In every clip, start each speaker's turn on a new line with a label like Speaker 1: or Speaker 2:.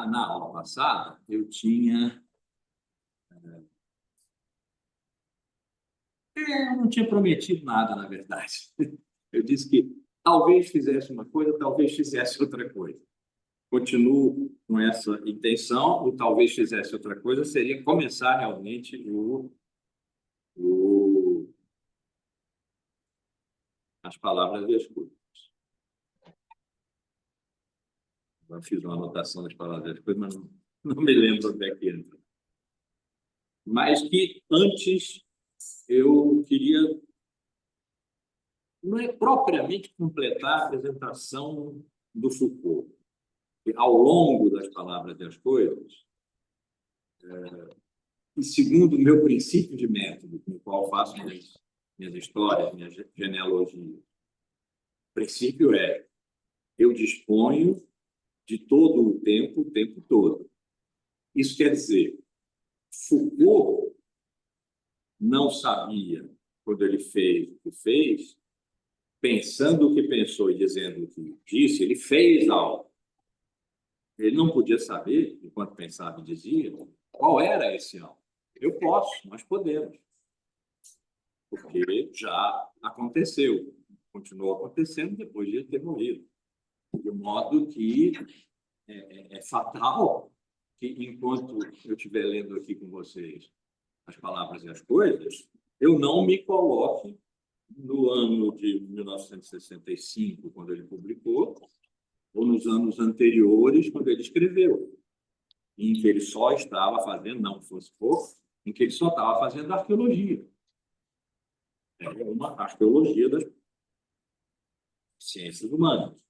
Speaker 1: Na aula passada, eu não tinha prometido nada, na verdade. Eu disse que talvez fizesse uma coisa, talvez fizesse outra coisa. Continuo com essa intenção, o talvez fizesse outra coisa seria começar realmente as palavras e as coisas. Eu fiz uma anotação das palavras e as coisas, mas não me lembro onde é que entra. Mas que antes eu queria, não é propriamente completar a apresentação do Foucault. Ao longo das palavras e as coisas, e segundo o meu princípio de método, com o qual faço minhas histórias, minhas genealogias, o princípio é: eu disponho de todo o tempo todo. Isso quer dizer, Foucault não sabia, quando ele fez o que fez, pensando o que pensou e dizendo o que disse, ele fez algo. Ele não podia saber, enquanto pensava e dizia, qual era esse algo. Eu posso, nós podemos, porque já aconteceu, continuou acontecendo depois de ele ter morrido. De modo que é fatal que, enquanto eu estiver lendo aqui com vocês as palavras e as coisas, eu não me coloque no ano de 1965, quando ele publicou, ou nos anos anteriores, quando ele escreveu, em que ele só estava fazendo, não fosse pouco, em que ele só estava fazendo arqueologia. É uma arqueologia das ciências humanas.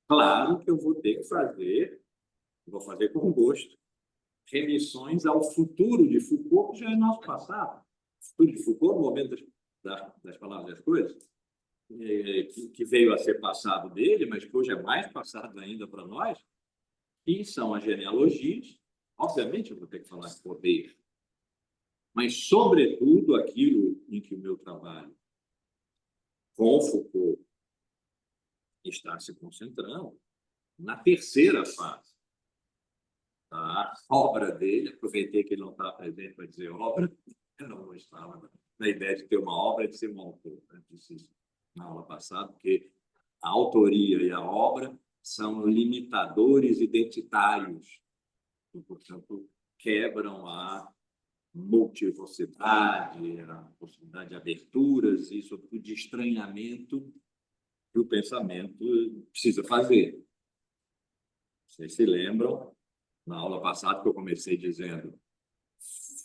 Speaker 1: Claro que eu vou ter que fazer, vou fazer com gosto, remissões ao futuro de Foucault, que já é nosso passado. O futuro de Foucault, no momento das palavras e das coisas, que veio a ser passado dele, mas que hoje é mais passado ainda para nós, que são as genealogias. Obviamente, eu vou ter que falar de poder, mas, sobretudo, aquilo em que o meu trabalho com Foucault está se concentrando, na terceira fase da obra dele. Aproveitei que ele não estava presente para dizer obra, eu não estava na ideia de ter uma obra e de ser um autor. Eu disse isso na aula passada, porque a autoria e a obra são limitadores identitários, e, portanto, quebram a multivocidade, a possibilidade de aberturas e, sobretudo, de estranhamento que o pensamento precisa fazer. Vocês se lembram, na aula passada, que eu comecei dizendo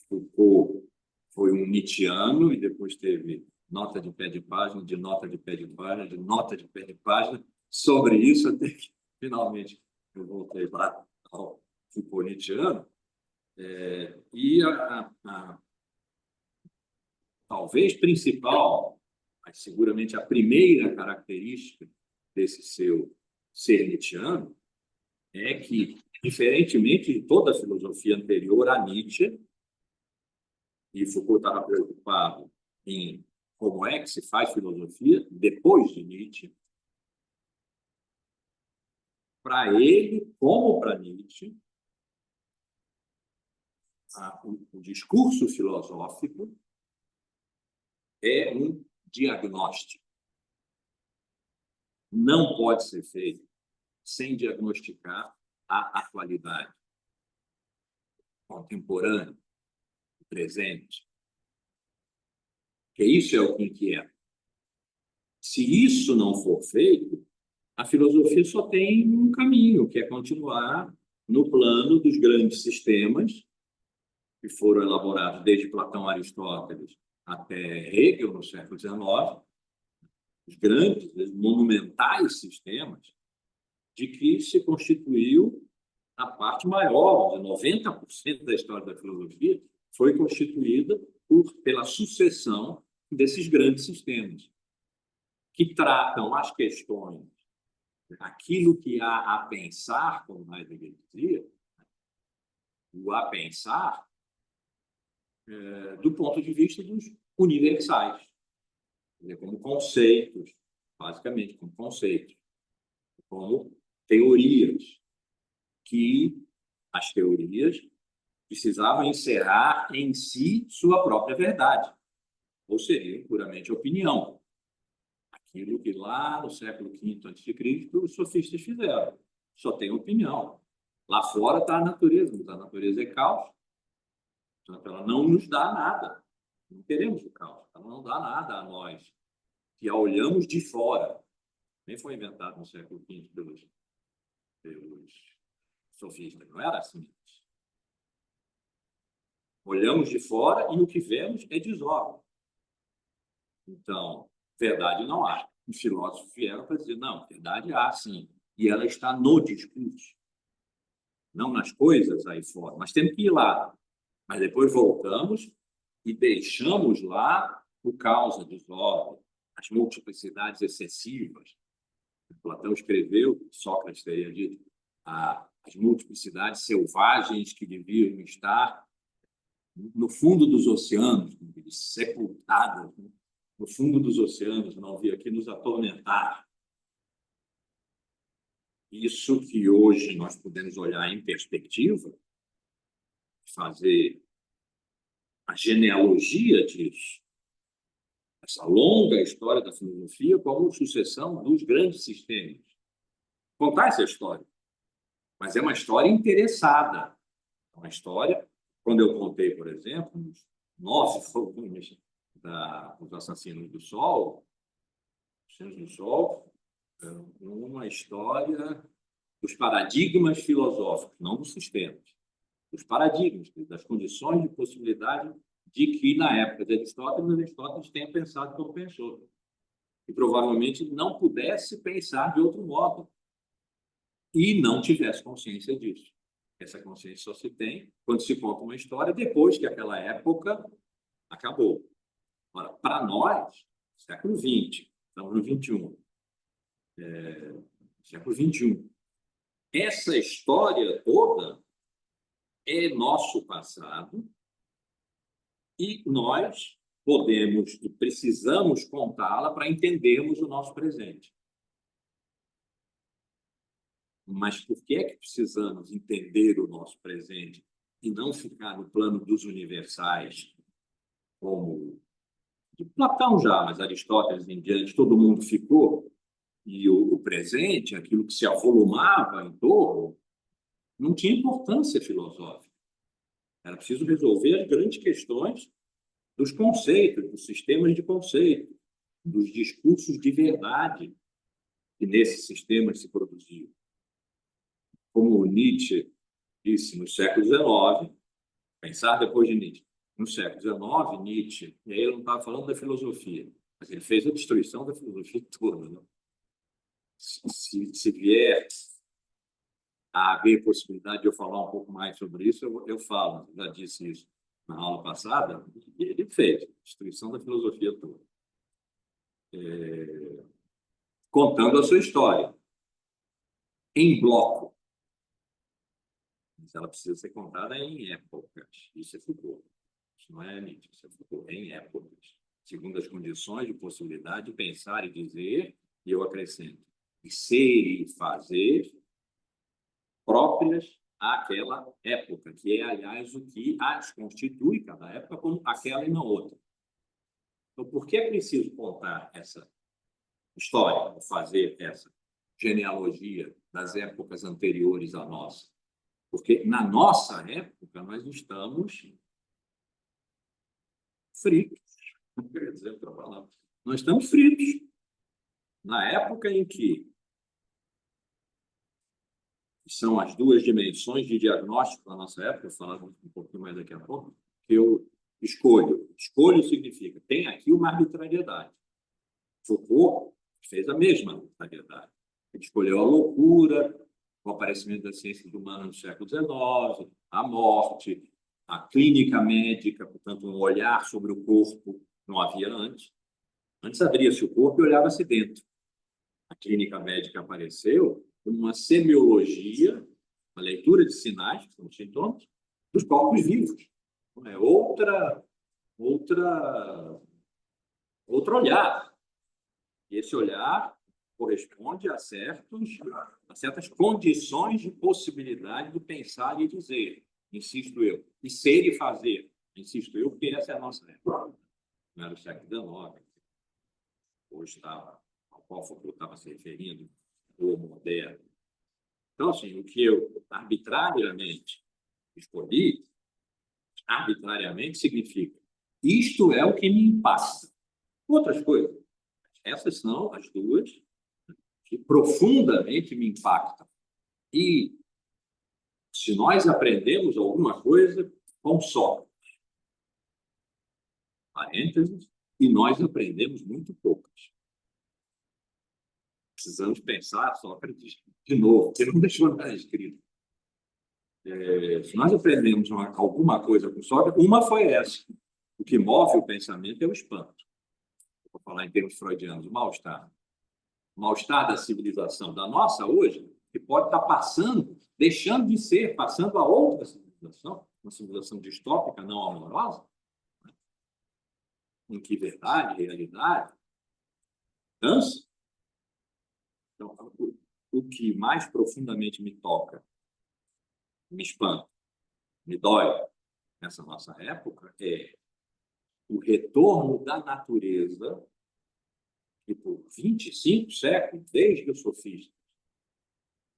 Speaker 1: Foucault foi um Nietzscheano e depois teve nota de pé de página, de nota de pé de página, de nota de pé de página. Sobre isso, até que, finalmente, eu voltei lá ao Foucault Nietzscheano. E talvez principal, mas seguramente a primeira característica desse seu ser Nietzscheano é que, diferentemente de toda a filosofia anterior a Nietzsche, e Foucault estava preocupado em como é que se faz filosofia depois de Nietzsche, para ele, como para Nietzsche, o discurso filosófico é um diagnóstico. Não pode ser feito sem diagnosticar a atualidade contemporânea, o presente. Que isso é o que inquieta. Se isso não for feito, a filosofia só tem um caminho, que é continuar no plano dos grandes sistemas que foram elaborados desde Platão, Aristóteles até Hegel, no século XIX, os grandes, os monumentais sistemas de que se constituiu a parte maior, de 90% da história da filosofia, foi constituída pela sucessão desses grandes sistemas, que tratam as questões aquilo que há a pensar, como Heidegger dizia, o a pensar do ponto de vista dos universais, como conceitos, basicamente como conceitos, como teorias, que as teorias precisavam encerrar em si sua própria verdade, ou seria puramente opinião. Aquilo que lá no século V a.C. os sofistas fizeram. Só tem opinião. Lá fora está a natureza, mas a natureza é caos. Portanto, ela não nos dá nada. Não queremos o caos. Ela não dá nada a nós, que a olhamos de fora. Nem foi inventado no século V pelos sofistas. Não era assim. Olhamos de fora e o que vemos é desordem. Então, verdade não há. Os filósofos vieram para dizer, não, verdade há sim. E ela está no discurso, não nas coisas aí fora. Mas temos que ir lá. Mas depois voltamos e deixamos lá por causa dos desordem, as multiplicidades excessivas. Platão escreveu, Sócrates teria dito, as multiplicidades selvagens que deviam estar no fundo dos oceanos, sepultadas, né? No fundo dos oceanos, não vir aqui nos atormentar. Isso que hoje nós podemos olhar em perspectiva, fazer a genealogia disso, essa longa história da filosofia como sucessão dos grandes sistemas. Contar essa história. Mas é uma história interessada. É uma história, quando eu contei, por exemplo, os 9 volumes dos Assassinos do Sol, uma história dos paradigmas filosóficos, não dos sistemas, dos paradigmas, das condições de possibilidade de que, na época de Aristóteles tenha pensado como pensou. E provavelmente não pudesse pensar de outro modo e não tivesse consciência disso. Essa consciência só se tem quando se conta uma história depois que aquela época acabou. Ora, para nós, século XX, estamos no XXI, século XXI, essa história toda é nosso passado e nós podemos e precisamos contá-la para entendermos o nosso presente. Mas por que é que precisamos entender o nosso presente e não ficar no plano dos universais, como de Platão já, mas Aristóteles em diante, todo mundo ficou, e o presente, aquilo que se avolumava em torno, não tinha importância filosófica. Era preciso resolver as grandes questões dos conceitos, dos sistemas de conceito, dos discursos de verdade que nesses sistemas se produziam. Como Nietzsche disse no século XIX, pensar depois de Nietzsche, no século XIX, Nietzsche, e aí ele não estava falando da filosofia, mas ele fez a destruição da filosofia toda. Né? Se vier a haver possibilidade de eu falar um pouco mais sobre isso, eu falo, já disse isso na aula passada, e ele fez a destruição da filosofia toda. Contando a sua história, em bloco. Mas ela precisa ser contada em épocas. Isso é Foucault. Isso não é Nietzsche, isso é Foucault. Em épocas. Segundo as condições de possibilidade de pensar e dizer, e eu acrescento, e ser e fazer próprias àquela época, que é, aliás, o que as constitui, cada época, como aquela e não outra. Então, por que é preciso contar essa história, ou fazer essa genealogia das épocas anteriores à nossa? Porque na nossa época nós estamos fritos. Não quer dizer outra palavra. Nós estamos fritos. Na época em que são as duas dimensões de diagnóstico da nossa época, eu falar um pouquinho mais daqui a pouco, que eu escolho. Escolho significa, tem aqui uma arbitrariedade. Foucault fez a mesma arbitrariedade. Ele escolheu a loucura, o aparecimento das ciências humanas no século XIX, a morte, a clínica médica, portanto, um olhar sobre o corpo, não havia antes. Antes abria-se o corpo e olhava-se dentro. A clínica médica apareceu como uma semiologia, uma leitura de sinais, que são sintomas, dos corpos vivos. É outro olhar. E esse olhar corresponde a certas condições de possibilidade de pensar e dizer, insisto eu, e ser e fazer, insisto eu, porque essa é a nossa época. Não era o século XIX, hoje estava, ao qual eu estava se referindo, o moderno. Então, assim, o que eu arbitrariamente escolhi, arbitrariamente significa isto é o que me impacta. Outras coisas, essas são as duas que profundamente me impactam. E se nós aprendemos alguma coisa com Sócrates, parênteses, e nós aprendemos muito poucas. Precisamos pensar Sócrates de novo, porque não deixou nada escrito. Se nós aprendemos alguma coisa com Sócrates, uma foi essa. O que move o pensamento é o espanto. Vou falar em termos freudianos, o mal-estar. O mal-estar da civilização da nossa hoje, que pode estar passando, deixando de ser, passando a outra civilização, uma civilização distópica, não amorosa, em que verdade, realidade, dança. Então, o que mais profundamente me toca, me espanta, me dói nessa nossa época é o retorno da natureza que por 25 séculos, desde os sofistas,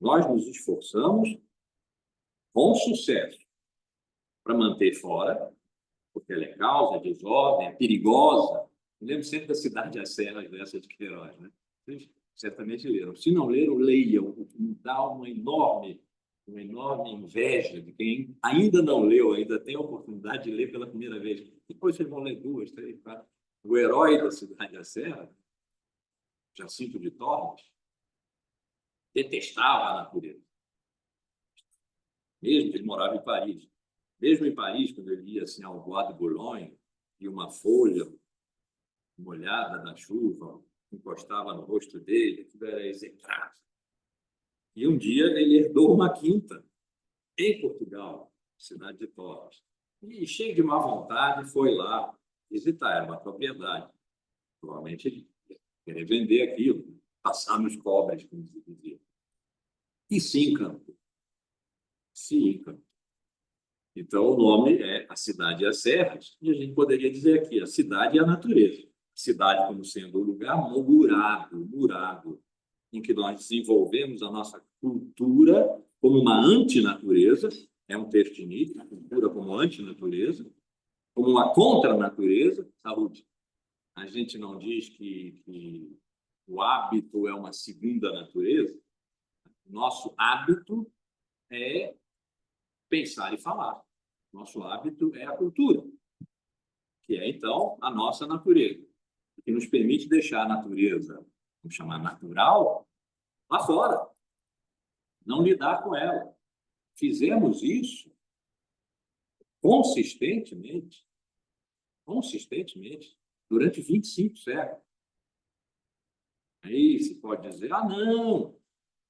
Speaker 1: nós nos esforçamos com sucesso para manter fora, porque ela é causa, é desordem, é perigosa. Eu lembro sempre da Cidade das Serras dessa de Queiroz, né? Vocês certamente leram. Se não leram, leiam. Dá uma enorme inveja de quem ainda não leu, ainda tem a oportunidade de ler pela primeira vez. Depois vocês vão ler 2, 3, 4. O herói da Cidade da Serra, Jacinto de Torres, detestava a natureza. Mesmo que ele morava em Paris. Mesmo em Paris, quando ele ia assim, ao Bois de Boulogne, e uma folha molhada da chuva encostava no rosto dele, aquilo era execrado. E um dia ele herdou uma quinta em Portugal, cidade de Torres. E, cheio de má vontade, foi lá visitar. Era uma propriedade. Provavelmente ele queria vender aquilo, passar nos cobres, como se dizia. E se encantou. Se encantou. Então, o nome é A Cidade e as Serras, e a gente poderia dizer aqui, a cidade e a natureza. A cidade como sendo um lugar murado, em que nós desenvolvemos a nossa cultura como uma antinatureza, é um texto de Nietzsche, a cultura como antinatureza, como uma contra-natureza, saúde. A gente não diz que o hábito é uma segunda natureza. Nosso hábito é pensar e falar. Nosso hábito é a cultura, que é, então, a nossa natureza, que nos permite deixar a natureza, vamos chamar natural, lá fora, não lidar com ela. Fizemos isso consistentemente, durante 25 séculos. Aí se pode dizer, não,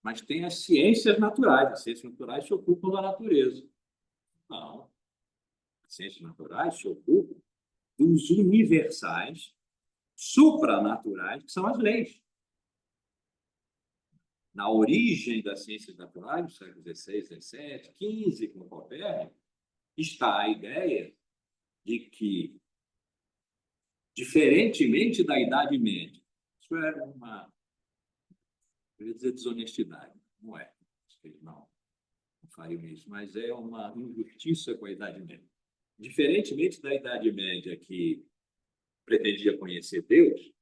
Speaker 1: mas tem as ciências naturais. As ciências naturais se ocupam da natureza. Não. As ciências naturais se ocupam dos universais, supranaturais, que são as leis. Na origem das ciências naturais, do século XVI, XVII, XV, com Copérnico, está a ideia de que, diferentemente da Idade Média, isso é eu ia dizer desonestidade, não é, não fariam isso, mas é uma injustiça com a Idade Média. Diferentemente da Idade Média, que pretendia conhecer Deus,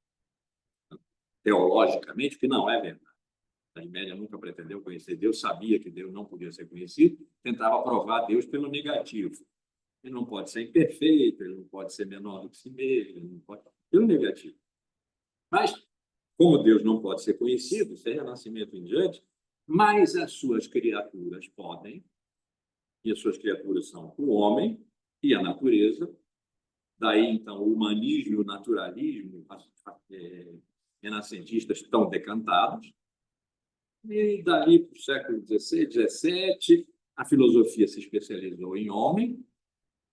Speaker 1: teologicamente, que não é verdade. A Idade Média nunca pretendeu conhecer Deus, sabia que Deus não podia ser conhecido, tentava provar Deus pelo negativo. Ele não pode ser imperfeito, ele não pode ser menor do que si mesmo, ele não pode... pelo negativo. Mas, como Deus não pode ser conhecido, sem renascimento em diante, mas as suas criaturas podem, e as suas criaturas são o homem e a natureza. Daí, então, o humanismo e o naturalismo renascentistas tão decantados. E dali para o século XVI, XVII, a filosofia se especializou em homem,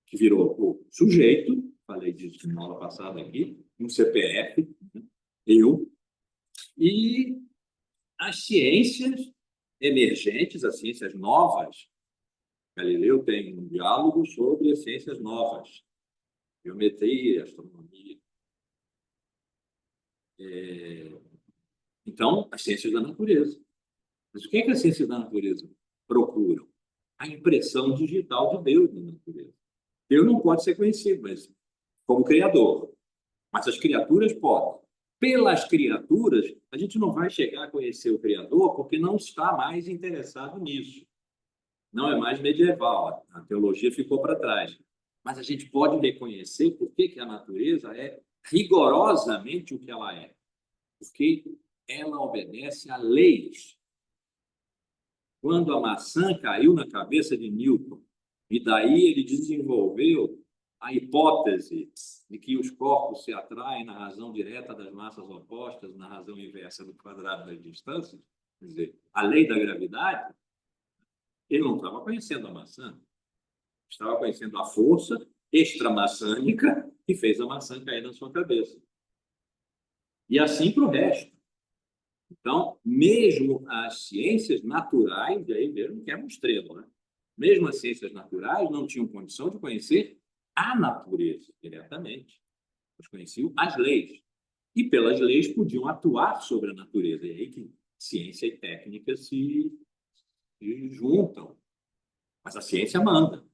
Speaker 1: que virou o sujeito, falei disso na aula passada aqui, um CPF, né? Eu, e as ciências emergentes, as ciências novas. Galileu tem um diálogo sobre as ciências novas, geometria, astronomia. Então, as ciências da natureza. Mas o que é que as ciências da natureza procuram? A impressão digital de Deus na natureza. Deus não pode ser conhecido, mas como criador. Mas as criaturas podem. Pelas criaturas, a gente não vai chegar a conhecer o Criador porque não está mais interessado nisso. Não é mais medieval, a teologia ficou para trás. Mas a gente pode reconhecer por que a natureza é rigorosamente o que ela é. Porque ela obedece a leis. Quando a maçã caiu na cabeça de Newton, e daí ele desenvolveu a hipótese de que os corpos se atraem na razão direta das massas opostas, na razão inversa do quadrado das distâncias, quer dizer, a lei da gravidade, ele não estava conhecendo a maçã, estava conhecendo a força extramaçânica que fez a maçã cair na sua cabeça. E assim para o resto. Então, mesmo as ciências naturais, e aí mesmo que é um extremo, né? Mesmo as ciências naturais não tinham condição de conhecer a natureza diretamente. Eles conheciam as leis. E pelas leis podiam atuar sobre a natureza. E aí que ciência e técnica se juntam. Mas a ciência manda.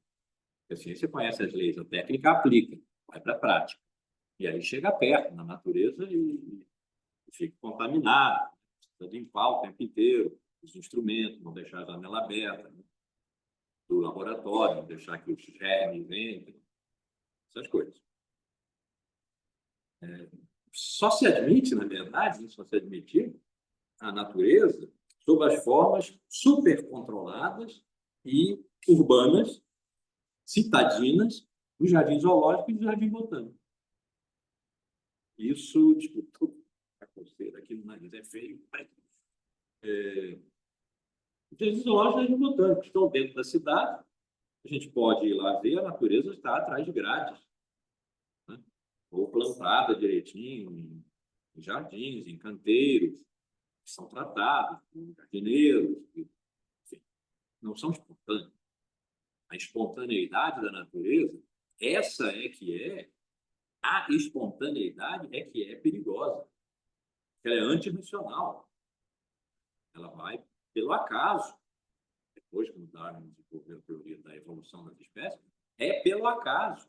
Speaker 1: A ciência conhece as leis, a técnica aplica, vai para a prática. E aí chega perto na natureza e fica contaminado. Precisa limpar o tempo inteiro os instrumentos, não deixar a janela aberta, né? Do laboratório, não deixar que os germes entrem, essas coisas. Só se admite, na verdade, só se admitir a natureza sob as formas supercontroladas e urbanas, citadinas, do jardim zoológico e do jardim botânico. Isso, tipo, a coceira aqui no nariz é feio. Os jardins zoológicos e jardins botânicos estão dentro da cidade. A gente pode ir lá ver, a natureza está atrás de grades, né? Ou plantada direitinho em jardins, em canteiros, que são tratados por jardineiros, enfim, não são espontâneos. A espontaneidade da natureza, essa é que é, a espontaneidade é que é perigosa. Ela é antirracional. Ela vai pelo acaso. Depois, quando Darwin desenvolveu a teoria da evolução das espécies, é pelo acaso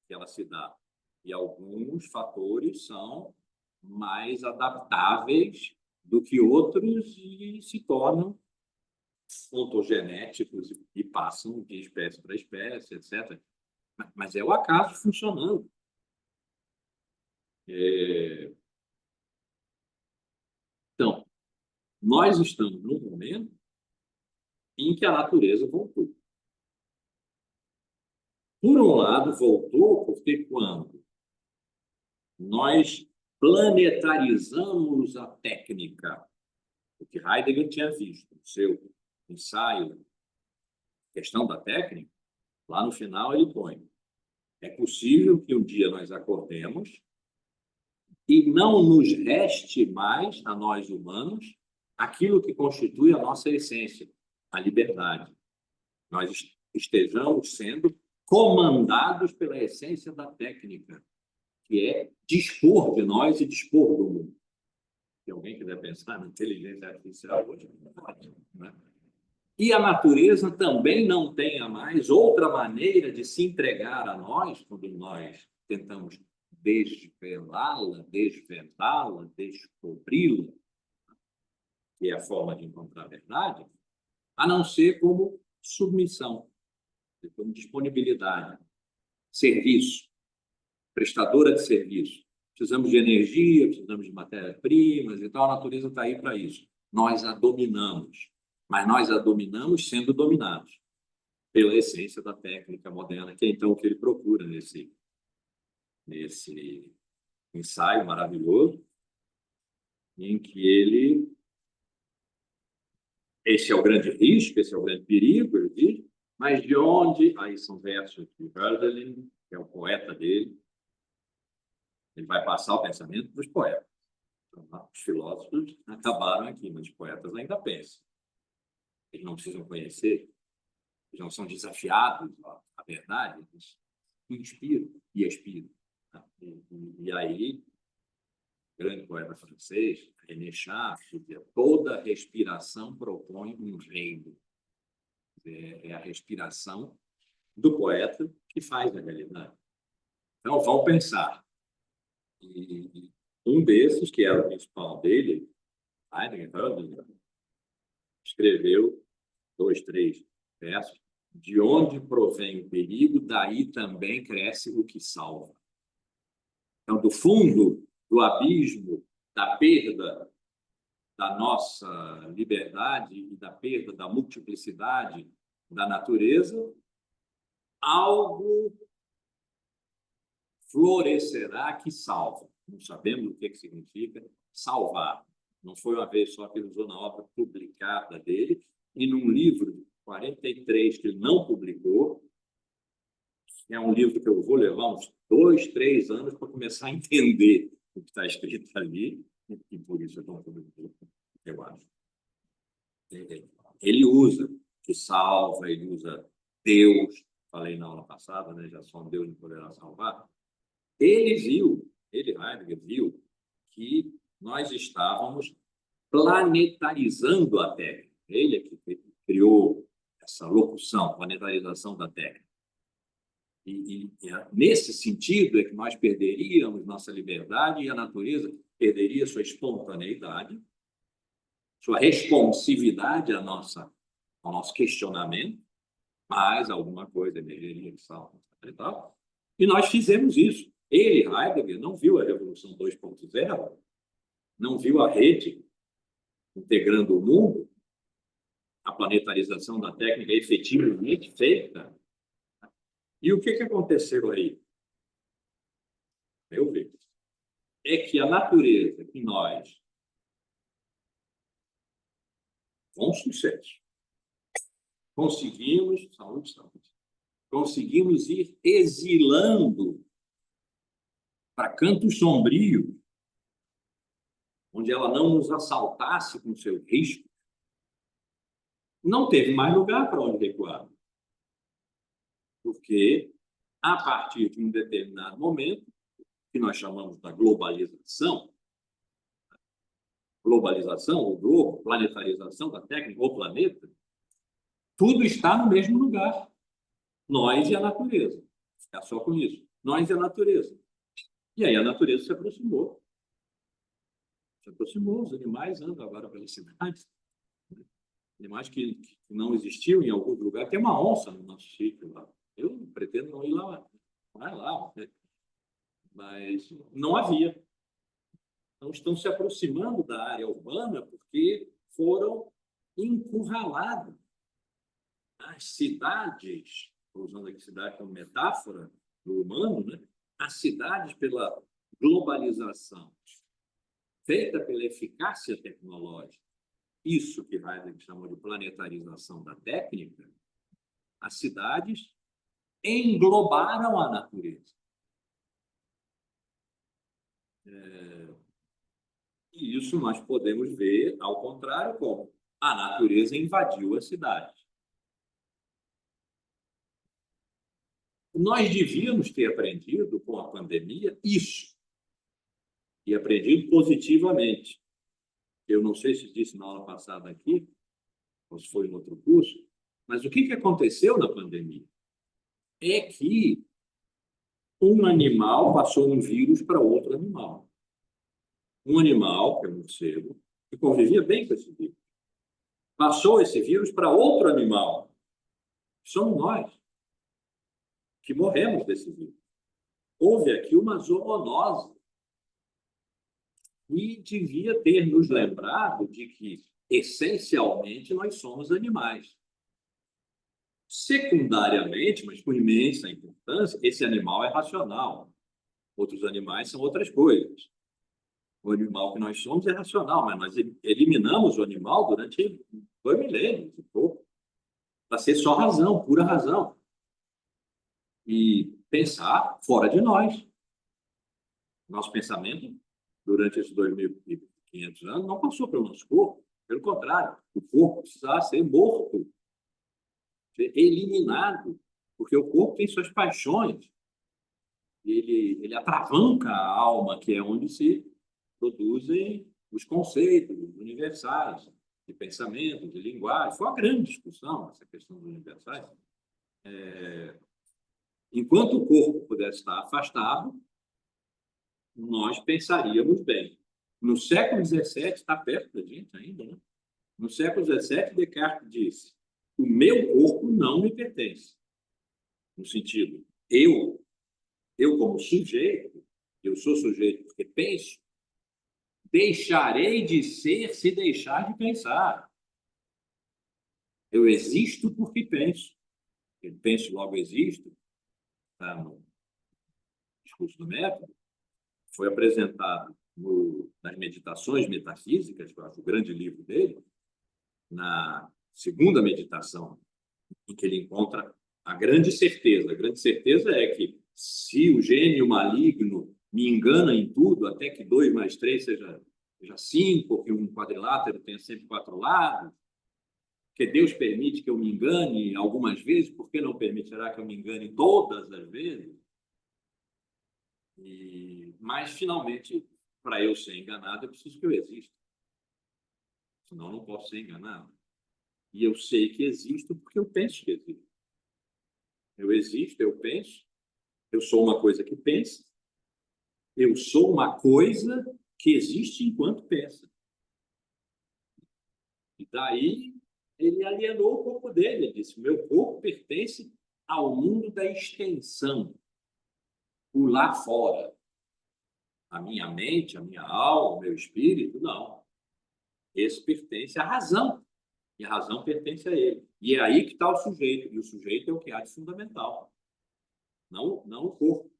Speaker 1: que ela se dá. E alguns fatores são mais adaptáveis do que outros e se tornam ontogenéticos e passam de espécie para espécie, etc. Mas é o acaso funcionando. Então, nós estamos num momento em que a natureza voltou. Por um lado, voltou porque quando nós planetarizamos a técnica, o que Heidegger tinha visto no seu ensaio, questão da técnica, lá no final ele põe: é possível que um dia nós acordemos e não nos reste mais, a nós humanos, aquilo que constitui a nossa essência, a liberdade. Nós estejamos sendo comandados pela essência da técnica, que é dispor de nós e dispor do mundo. Se alguém quiser pensar na inteligência artificial hoje, né? E a natureza também não tenha mais outra maneira de se entregar a nós, quando nós tentamos desvelá-la, desvendá-la, descobri-la, que é a forma de encontrar a verdade, a não ser como submissão, como disponibilidade, serviço, prestadora de serviço. Precisamos de energia, precisamos de matérias-primas e tal, a natureza está aí para isso. Nós a dominamos, mas nós a dominamos sendo dominados pela essência da técnica moderna, que é então o que ele procura nesse ensaio maravilhoso. em que ele... Esse é o grande risco, esse é o grande perigo, ele diz, mas de onde... Aí são versos de Hölderlin, que é o poeta dele. Ele vai passar o pensamento dos poetas. Então, os filósofos acabaram aqui, mas os poetas ainda pensam. Eles não precisam conhecer, eles não são desafiados à verdade, eles inspiram e expiram. E aí, grande poeta francês, René Char, dizia, toda respiração propõe um reino. É a respiração do poeta que faz a realidade. Então, vão pensar. E um desses, que era o principal dele, Heidegger, escreveu 2, 3 versos. De onde provém o perigo, daí também cresce o que salva. Então, do fundo, do abismo, da perda da nossa liberdade e da perda da multiplicidade da natureza, algo florescerá que salva. Não sabemos o que significa salvar. Não foi uma vez só que ele usou na obra publicada dele, e num livro 43 que ele não publicou, é um livro que eu vou levar uns 2, 3 anos para começar a entender o que está escrito ali, e por isso eu não publiquei, eu acho. Ele usa que salva, ele usa Deus, falei na aula passada, né? Já só um Deus não poderá salvar. Ele, Heidegger, viu que nós estávamos planetarizando a técnica. Ele é que criou essa locução, planetarização da técnica. Nesse sentido é que nós perderíamos nossa liberdade e a natureza perderia sua espontaneidade, sua responsividade ao nosso questionamento, mas alguma coisa emergeria de salto e tal. E nós fizemos isso. Ele, Heidegger, não viu a Revolução 2.0, não viu a rede integrando o mundo, a planetarização da técnica efetivamente feita. E o que aconteceu aí? Eu vejo. É que a natureza que nós, com sucesso, conseguimos ir exilando para cantos sombrios, onde ela não nos assaltasse com seu risco, não teve mais lugar para onde recuar. Porque, a partir de um determinado momento, que nós chamamos da globalização, o globo, planetarização da técnica, o planeta, tudo está no mesmo lugar. Nós e a natureza. Ficar só com isso. Nós e a natureza. E aí a natureza se aproximou. Os animais andam agora pelas cidades. Animais que não existiam em algum lugar. Tem uma onça no nosso sítio lá. Eu pretendo não ir lá. Vai lá. Mas não havia. Então, estão se aproximando da área urbana porque foram encurralados. As cidades, usando aqui cidade como metáfora do humano, né? As cidades, pela globalização, feita pela eficácia tecnológica, isso que Heidegger chamou de planetarização da técnica, as cidades englobaram a natureza. E isso nós podemos ver, ao contrário, como a natureza invadiu a cidade. Nós devíamos ter aprendido com a pandemia isso, e aprendido positivamente. Eu não sei se disse na aula passada aqui, ou se foi em outro curso, mas o que aconteceu na pandemia? É que um animal passou um vírus para outro animal. Um animal, que é um morcego, que convivia bem com esse vírus, passou esse vírus para outro animal. Somos nós que morremos desse vírus. Houve aqui uma zoonose. E devia ter nos lembrado de que, essencialmente, nós somos animais. Secundariamente, mas com imensa importância, esse animal é racional. Outros animais são outras coisas. O animal que nós somos é racional, mas nós eliminamos o animal durante 2 milênios e pouco, para ser só razão, pura razão. E pensar fora de nós. Nosso pensamento, durante esses 2.500 anos, não passou pelo nosso corpo. Pelo contrário, o corpo precisava ser morto, ser eliminado, porque o corpo tem suas paixões. Ele atravanca a alma, que é onde se produzem os conceitos universais de pensamento, de linguagem. Foi uma grande discussão essa questão dos universais. Enquanto o corpo pudesse estar afastado, nós pensaríamos bem. No século XVII, está perto da gente ainda, né? No século XVII, Descartes disse: o meu corpo não me pertence. No sentido, eu como sujeito, eu sou sujeito porque penso, deixarei de ser se deixar de pensar. Eu existo porque penso. Eu penso, logo existo. Está no discurso do método. Foi apresentado nas Meditações Metafísicas, que eu acho o grande livro dele, na segunda meditação, em que ele encontra a grande certeza. A grande certeza é que se o gênio maligno me engana em tudo, até que 2 mais 3 seja 5, que um quadrilátero tenha sempre 4 lados, que Deus permite que eu me engane algumas vezes, por que não permitirá que eu me engane todas as vezes? Mas, finalmente, para eu ser enganado, eu preciso que eu exista. Senão, eu não posso ser enganado. E eu sei que existo porque eu penso que existo. Eu existo, eu penso. Eu sou uma coisa que pensa. Eu sou uma coisa que existe enquanto pensa. E daí, ele alienou o corpo dele. Ele disse: meu corpo pertence ao mundo da extensão, o lá fora. A minha mente, a minha alma, o meu espírito, não. Esse pertence à razão. E a razão pertence a ele. E é aí que está o sujeito. E o sujeito é o que há de fundamental, não o corpo.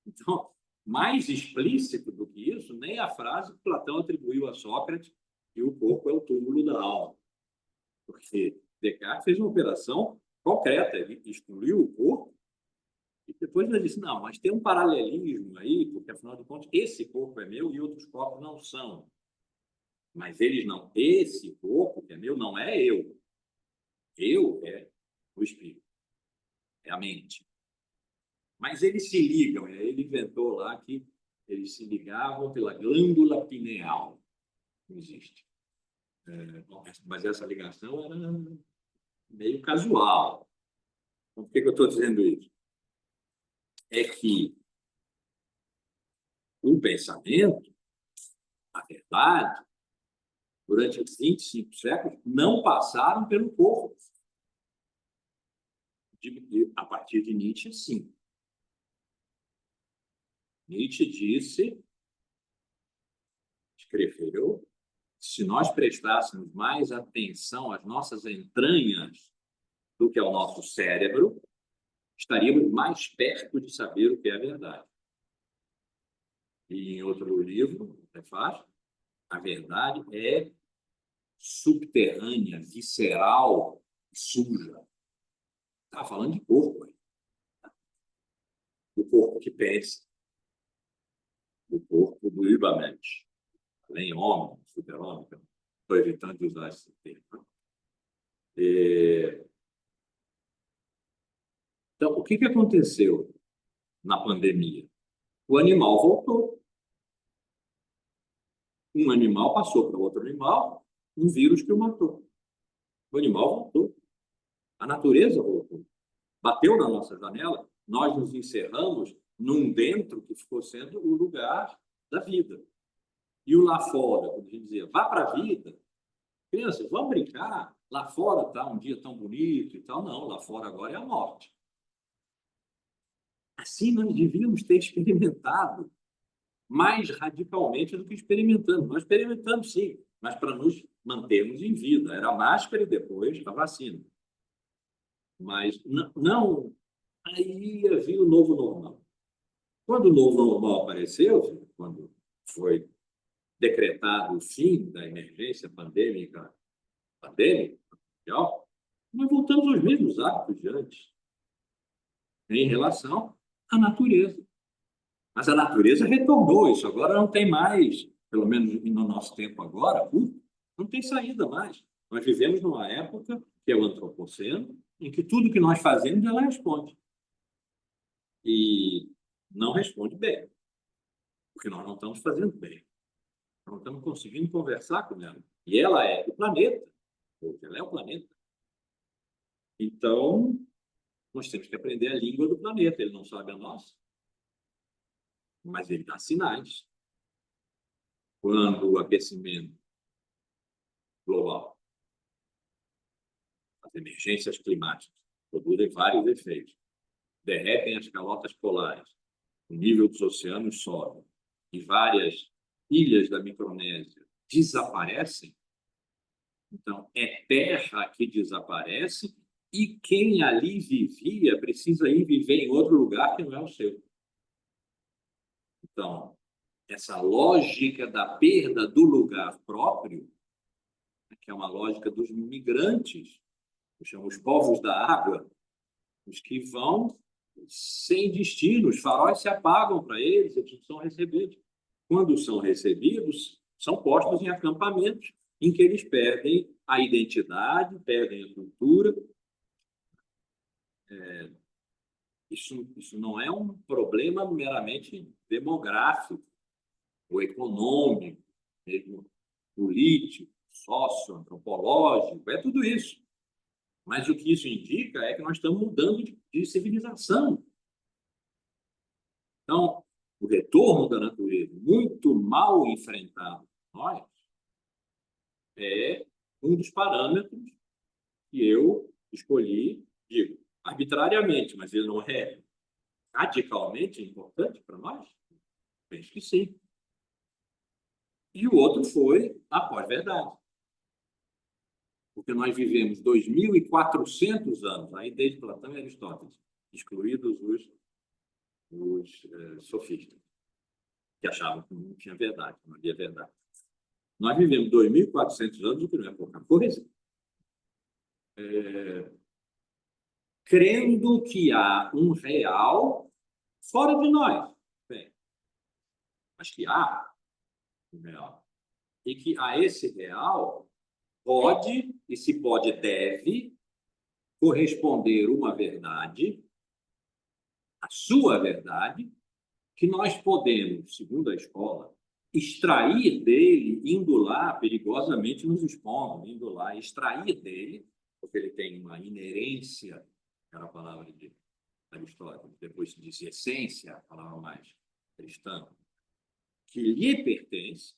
Speaker 1: Então, mais explícito do que isso, nem a frase que Platão atribuiu a Sócrates, que o corpo é o túmulo da alma. Porque Descartes fez uma operação concreta. Ele excluiu o corpo e depois ele disse: não, mas tem um paralelismo aí, porque, afinal de contas, esse corpo é meu e outros corpos não são. Mas eles não. Esse corpo que é meu não é eu. Eu é o espírito, é a mente. Mas eles se ligam. Ele inventou lá que eles se ligavam pela glândula pineal. Não existe. Mas essa ligação era meio casual. Então, por que eu estou dizendo isso? É que o pensamento, a verdade, durante os 25 séculos, não passaram pelo corpo. A partir de Nietzsche, sim. Nietzsche escreveu, se nós prestássemos mais atenção às nossas entranhas do que ao nosso cérebro, estaríamos mais perto de saber o que é a verdade. E em outro livro, é fácil, a verdade é subterrânea, visceral, suja. Está falando de corpo aí. O corpo que pensa, o corpo do Übermensch, além homem, super-homem, estou evitando de usar esse termo. Então, o que aconteceu na pandemia? O animal voltou. Um animal passou para outro animal, um vírus que o matou. O animal voltou. A natureza voltou. Bateu na nossa janela, nós nos encerramos num dentro que ficou sendo o lugar da vida. E o lá fora, quando a gente dizia, vá para a vida, crianças, vamos brincar, lá fora está um dia tão bonito e tal. Não, lá fora agora é a morte. Assim nós devíamos ter experimentado mais radicalmente do que experimentamos. Nós experimentamos, sim, mas para nos mantermos em vida. Era a máscara e depois a vacina. Mas não, aí havia o novo normal. Quando o novo normal apareceu, quando foi decretado o fim da emergência pandêmica mundial, nós voltamos aos mesmos hábitos de antes, em relação à natureza. Mas a natureza retornou isso, agora não tem mais, pelo menos no nosso tempo agora, não tem saída mais. Nós vivemos numa época, que é o antropoceno, em que tudo que nós fazemos, ela responde. E não responde bem, porque nós não estamos fazendo bem. Não estamos conseguindo conversar com ela. E ela é do planeta. Ela é o planeta. Então, nós temos que aprender a língua do planeta. Ele não sabe a nossa, mas ele dá sinais. Quando o aquecimento global, as emergências climáticas, produzem vários efeitos. Derretem as calotas polares, o nível dos oceanos sobe, e várias ilhas da Micronésia desaparecem. Então, é terra que desaparece e quem ali vivia precisa ir viver em outro lugar que não é o seu. Então, essa lógica da perda do lugar próprio, que é uma lógica dos migrantes, que chamam os povos da água, os que vão sem destino, os faróis se apagam para eles, eles são recebidos. Quando são recebidos, são postos em acampamentos em que eles perdem a identidade, perdem a cultura. Isso não é um problema meramente demográfico ou econômico, mesmo político, socioantropológico, é tudo isso. Mas o que isso indica é que nós estamos mudando de civilização. Então, o retorno da natureza, muito mal enfrentado por nós, é um dos parâmetros que eu escolhi, digo, arbitrariamente, mas ele não é radicalmente importante para nós? Penso que sim. E o outro foi a pós-verdade. Porque nós vivemos 2.400 anos, aí desde Platão e Aristóteles, excluídos os sofistas, que achavam que não tinha verdade, que não havia verdade. Nós vivemos 2.400 anos, o que não é pouca coisa, crendo que há um real fora de nós. Bem, mas que há um real. E que a esse real pode, e se pode, deve corresponder uma verdade, a sua verdade, que nós podemos, segundo a escola, extrair dele, indo lá, perigosamente nos expondo, indo lá, extrair dele, porque ele tem uma inerência, era a palavra de Aristóteles, depois se diz essência, a palavra mais cristã, que lhe pertence,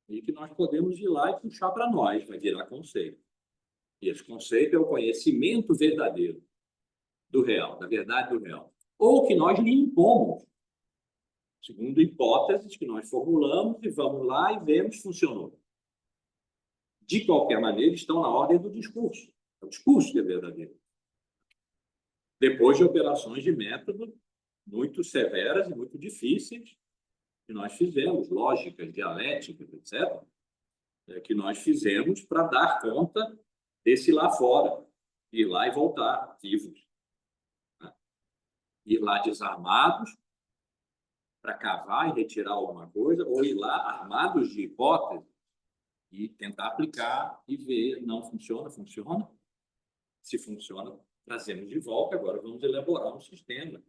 Speaker 1: e que nós podemos ir lá e puxar para nós, vai virar conceito. E esse conceito é o conhecimento verdadeiro do real, da verdade do real. Ou que nós lhe impomos, segundo hipóteses que nós formulamos e vamos lá e vemos funcionou. De qualquer maneira, estão na ordem do discurso. É o discurso que é verdadeiro. Depois de operações de método muito severas e muito difíceis que nós fizemos, lógicas, dialéticas, etc., que nós fizemos para dar conta desse lá fora, ir lá e voltar vivos. Ir lá desarmados para cavar e retirar alguma coisa, ou ir lá armados de hipótese e tentar aplicar e ver, não funciona, funciona. Se funciona, trazemos de volta, agora vamos elaborar um sistema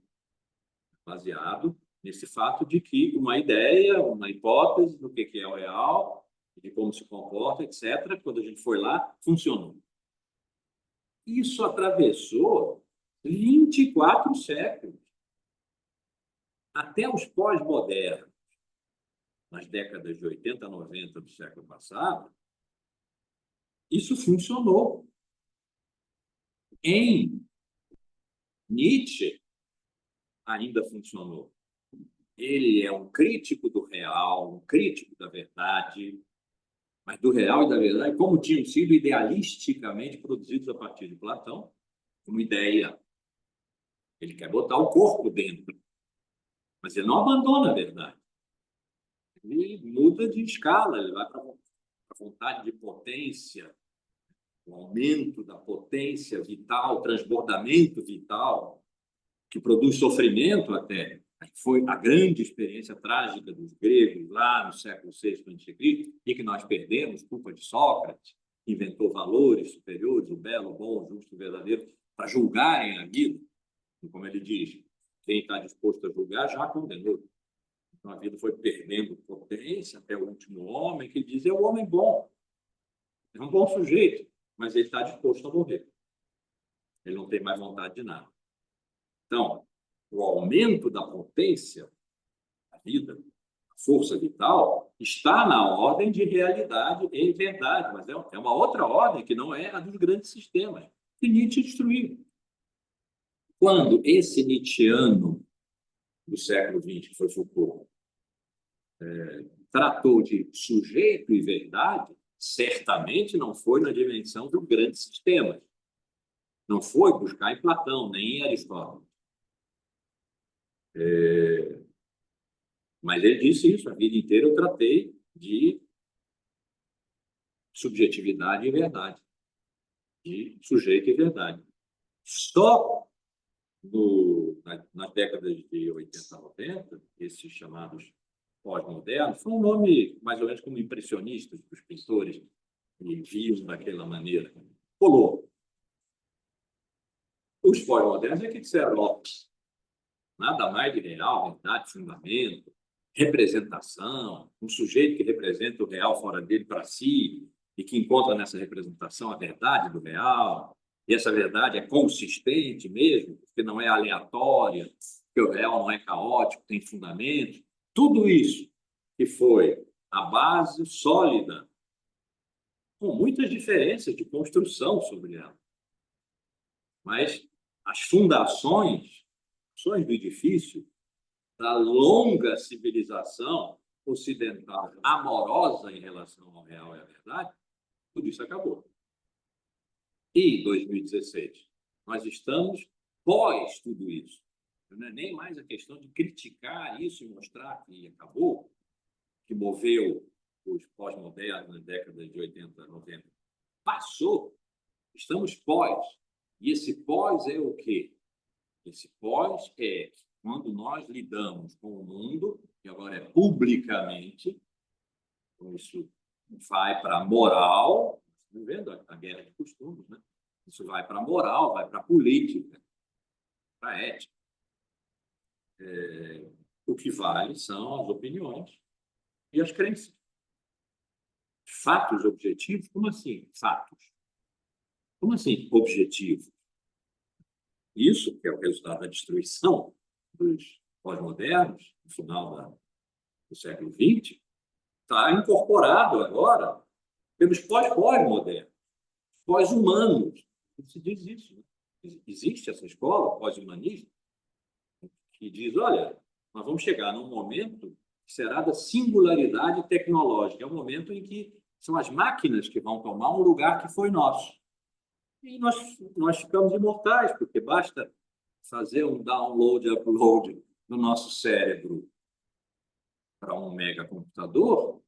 Speaker 1: baseado nesse fato de que uma ideia, uma hipótese do que é o real, de como se comporta, etc., quando a gente foi lá, funcionou. Isso atravessou 24 séculos. Até os pós-modernos, nas décadas de 80, 90 do século passado, isso funcionou. Em Nietzsche, ainda funcionou. Ele é um crítico do real, um crítico da verdade, mas do real e da verdade, como tinham sido idealisticamente produzidos a partir de Platão, uma ideia. Ele quer botar o corpo dentro, mas ele não abandona a verdade. ele muda de escala, ele vai para a vontade de potência, o aumento da potência vital, transbordamento vital, que produz sofrimento até. Foi a grande experiência trágica dos gregos lá no século VI a.C., e que nós perdemos, culpa de Sócrates, que inventou valores superiores, o belo, o bom, o justo, o verdadeiro, para julgarem a vida. E como ele diz, quem está disposto a julgar já condenou. Então a vida foi perdendo potência até o último homem, que ele diz, é o homem bom, é um bom sujeito, mas ele está disposto a morrer. Ele não tem mais vontade de nada. Então, o aumento da potência da vida, a força vital, está na ordem de realidade e verdade, mas é uma outra ordem que não é a dos grandes sistemas, que Nietzsche destruiu. Quando esse Nietzscheano do século XX, que foi Foucault, tratou de sujeito e verdade, certamente não foi na dimensão dos grandes sistemas. Não foi buscar em Platão, nem em Aristóteles. Mas ele disse isso, a vida inteira eu tratei de subjetividade e verdade, de sujeito e verdade. Só nas décadas de 80, 90, esses chamados pós-modernos, foi um nome mais ou menos como impressionistas, os pintores que viam daquela maneira. Colou. Os pós-modernos é que disseram, ó, nada mais de real, verdade, fundamento, representação, um sujeito que representa o real fora dele para si e que encontra nessa representação a verdade do real, e essa verdade é consistente mesmo, porque não é aleatória, porque o real não é caótico, tem fundamento. Tudo isso que foi a base sólida, com muitas diferenças de construção sobre ela. Mas as fundações do edifício da longa civilização ocidental amorosa em relação ao real e à verdade, tudo isso acabou. E 2016, nós estamos pós tudo isso. Não é nem mais a questão de criticar isso e mostrar que acabou, que moveu os pós-modernos na década de 80, 90. Passou, estamos pós. E esse pós é o quê? Esse pós é quando nós lidamos com o mundo, que agora é publicamente, isso vai para a moral, estamos vendo a guerra de costumes, né? Isso vai para a moral, vai para a política, para a ética. O que vale são as opiniões e as crenças. Fatos objetivos? Como assim, fatos? Como assim, objetivo? Isso, que é o resultado da destruição dos pós-modernos, no final do século XX, está incorporado agora pelos pós-modernos, pós-humanos. Se diz isso. Né? Existe essa escola pós-humanista que diz, olha, nós vamos chegar num momento que será da singularidade tecnológica. É um momento em que são as máquinas que vão tomar um lugar que foi nosso. E nós ficamos imortais, porque basta fazer um download e upload no nosso cérebro para um megacomputador,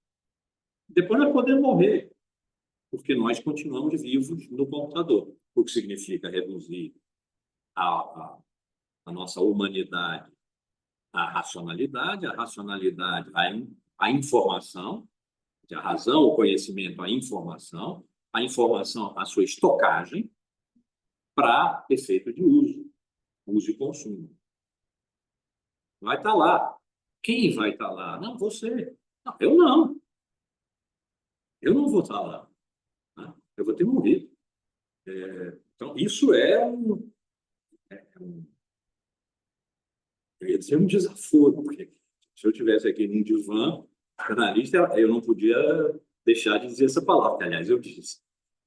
Speaker 1: depois nós podemos morrer, porque nós continuamos vivos no computador, o que significa reduzir a nossa humanidade à racionalidade, à informação, a razão, o conhecimento, a informação à sua estocagem para efeito de uso e consumo. Vai estar lá. Quem vai estar lá? Não, você. Não, eu não. Eu não vou estar lá. Né? Eu vou ter morrido. Então, isso eu ia dizer um desaforo, porque se eu estivesse aqui num divã jornalista, eu não podia deixar de dizer essa palavra, que, aliás, eu disse,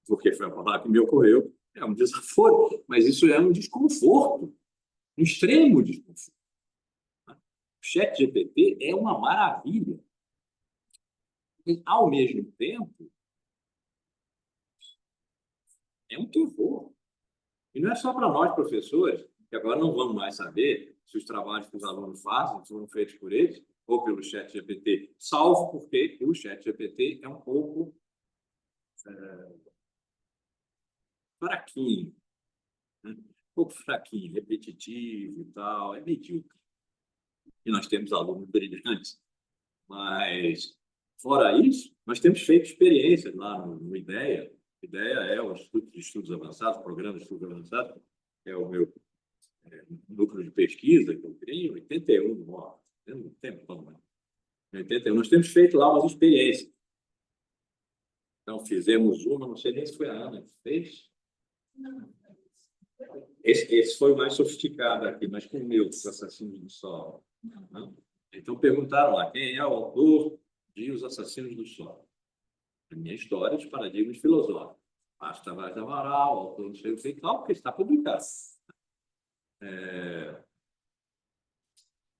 Speaker 1: porque foi a palavra que me ocorreu. É um desaforo, mas isso é um desconforto, um extremo desconforto. O ChatGPT é uma maravilha. E, ao mesmo tempo, é um terror. E não é só para nós, professores, que agora não vamos mais saber se os trabalhos que os alunos fazem foram feitos por eles, ou pelo ChatGPT, salvo porque o ChatGPT é um pouco fraquinho, né? Um pouco fraquinho, repetitivo e tal, é medíocre. E nós temos alunos brilhantes, mas, fora isso, nós temos feito experiências lá no IDEA. IDEA é o Instituto de Estudos Avançados, Programa de Estudos Avançados, é o meu núcleo de pesquisa que eu criei em 81, ó, tem um tempão, né? Em 81, nós temos feito lá umas experiências. Então, fizemos uma, não sei nem se foi a Ana que fez. Esse foi o mais sofisticado aqui, mas com meus Assassinos do Sol. Não? Então, perguntaram lá, quem é o autor de Os Assassinos do Sol? A minha história de paradigmas filosóficos. Márcio Tavares de Amaral, autor não sei o que e tal, porque está publicado.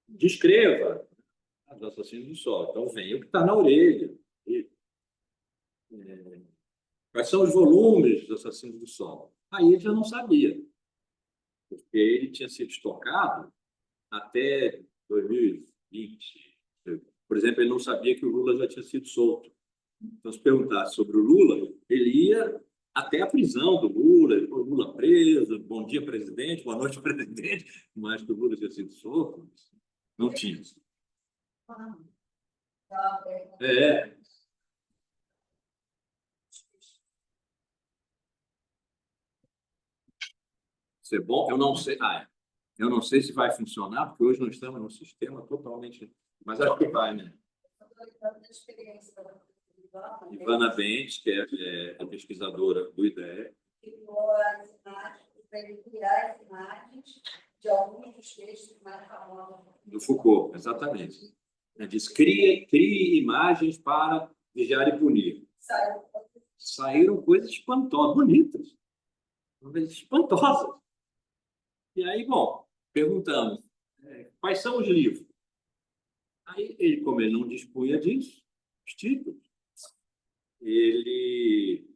Speaker 1: Descreva Os Assassinos do Sol. Então, vem o que está na orelha. Quais são os volumes dos Assassinos do Sol? Aí ele já não sabia, porque ele tinha sido estocado até 2020. Por exemplo, ele não sabia que o Lula já tinha sido solto. Então, se perguntasse sobre o Lula, ele ia até a prisão do Lula, o Lula preso, bom dia, presidente, boa noite, presidente, mas que o Lula tinha sido solto, não tinha. É, isso é bom. Eu não sei, eu não sei se vai funcionar, porque hoje nós estamos num sistema totalmente. Mas acho que vai, né? Ivana Bentes, que é a pesquisadora do IDEA.
Speaker 2: Criou as imagens, para ele criar as imagens de alguns dos textos mais famosos
Speaker 1: Do Foucault, exatamente. Ele diz: crie imagens para vigiar e punir. Saíram coisas espantosas, bonitas, coisas espantosas. E aí, bom, perguntamos, quais são os livros? Aí, ele, como ele não dispunha disso, os títulos, ele...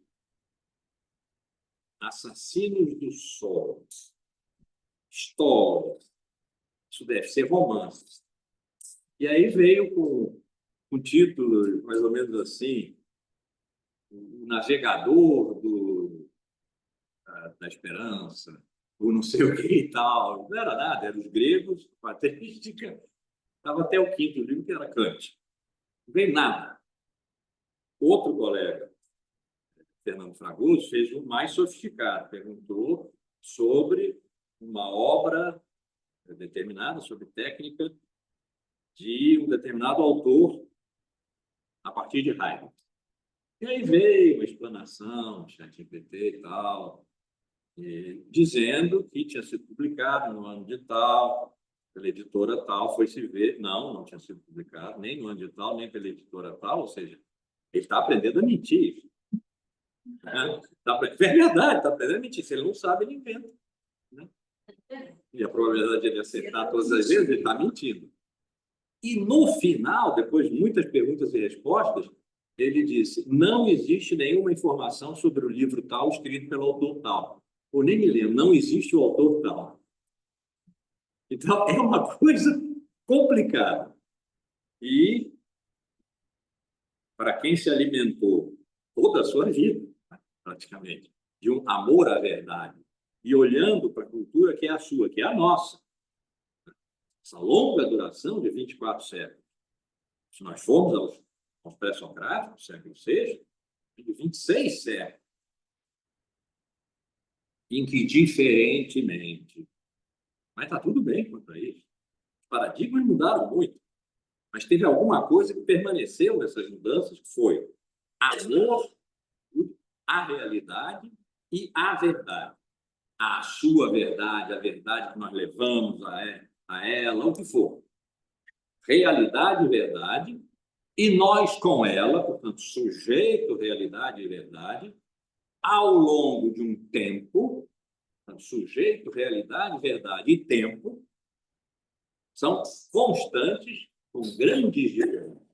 Speaker 1: Assassinos do Sol, história, isso deve ser romance. E aí veio com título mais ou menos assim, o navegador da esperança, ou não sei o que e tal. Não era nada, eram os gregos, patrística. Estava até o quinto livro, que era Kant. Não veio nada. Outro colega, Fernando Fragoso, fez um mais sofisticado. Perguntou sobre uma obra determinada, sobre técnica de um determinado autor a partir de Heidegger. E aí veio uma explanação, ChatGPT e tal, dizendo que tinha sido publicado no ano de tal, pela editora tal, foi se ver, não tinha sido publicado, nem no ano de tal, nem pela editora tal, ou seja, ele está aprendendo a mentir. Né? É verdade, está aprendendo a mentir. Se ele não sabe, ele inventa. Né? E a probabilidade de ele acertar todas as vezes, ele está mentindo. E no final, depois de muitas perguntas e respostas, ele disse: não existe nenhuma informação sobre o livro tal escrito pelo autor tal. Ou nem me lembro, não existe o autor tal. Então, é uma coisa complicada. E, para quem se alimentou toda a sua vida, praticamente, de um amor à verdade, e olhando para a cultura que é a sua, que é a nossa, essa longa duração de 24 séculos. Se nós formos aos pré-socráticos, século VI, de 26 séculos, em que, diferentemente, mas está tudo bem quanto a isso, os paradigmas mudaram muito, mas teve alguma coisa que permaneceu nessas mudanças, que foi amor à realidade e à verdade. A sua verdade, a verdade que nós levamos a ela, o que for. Realidade e verdade, e nós com ela, portanto, sujeito, realidade e verdade, ao longo de um tempo, portanto, sujeito, realidade, verdade e tempo, são constantes, com grandes diferenças,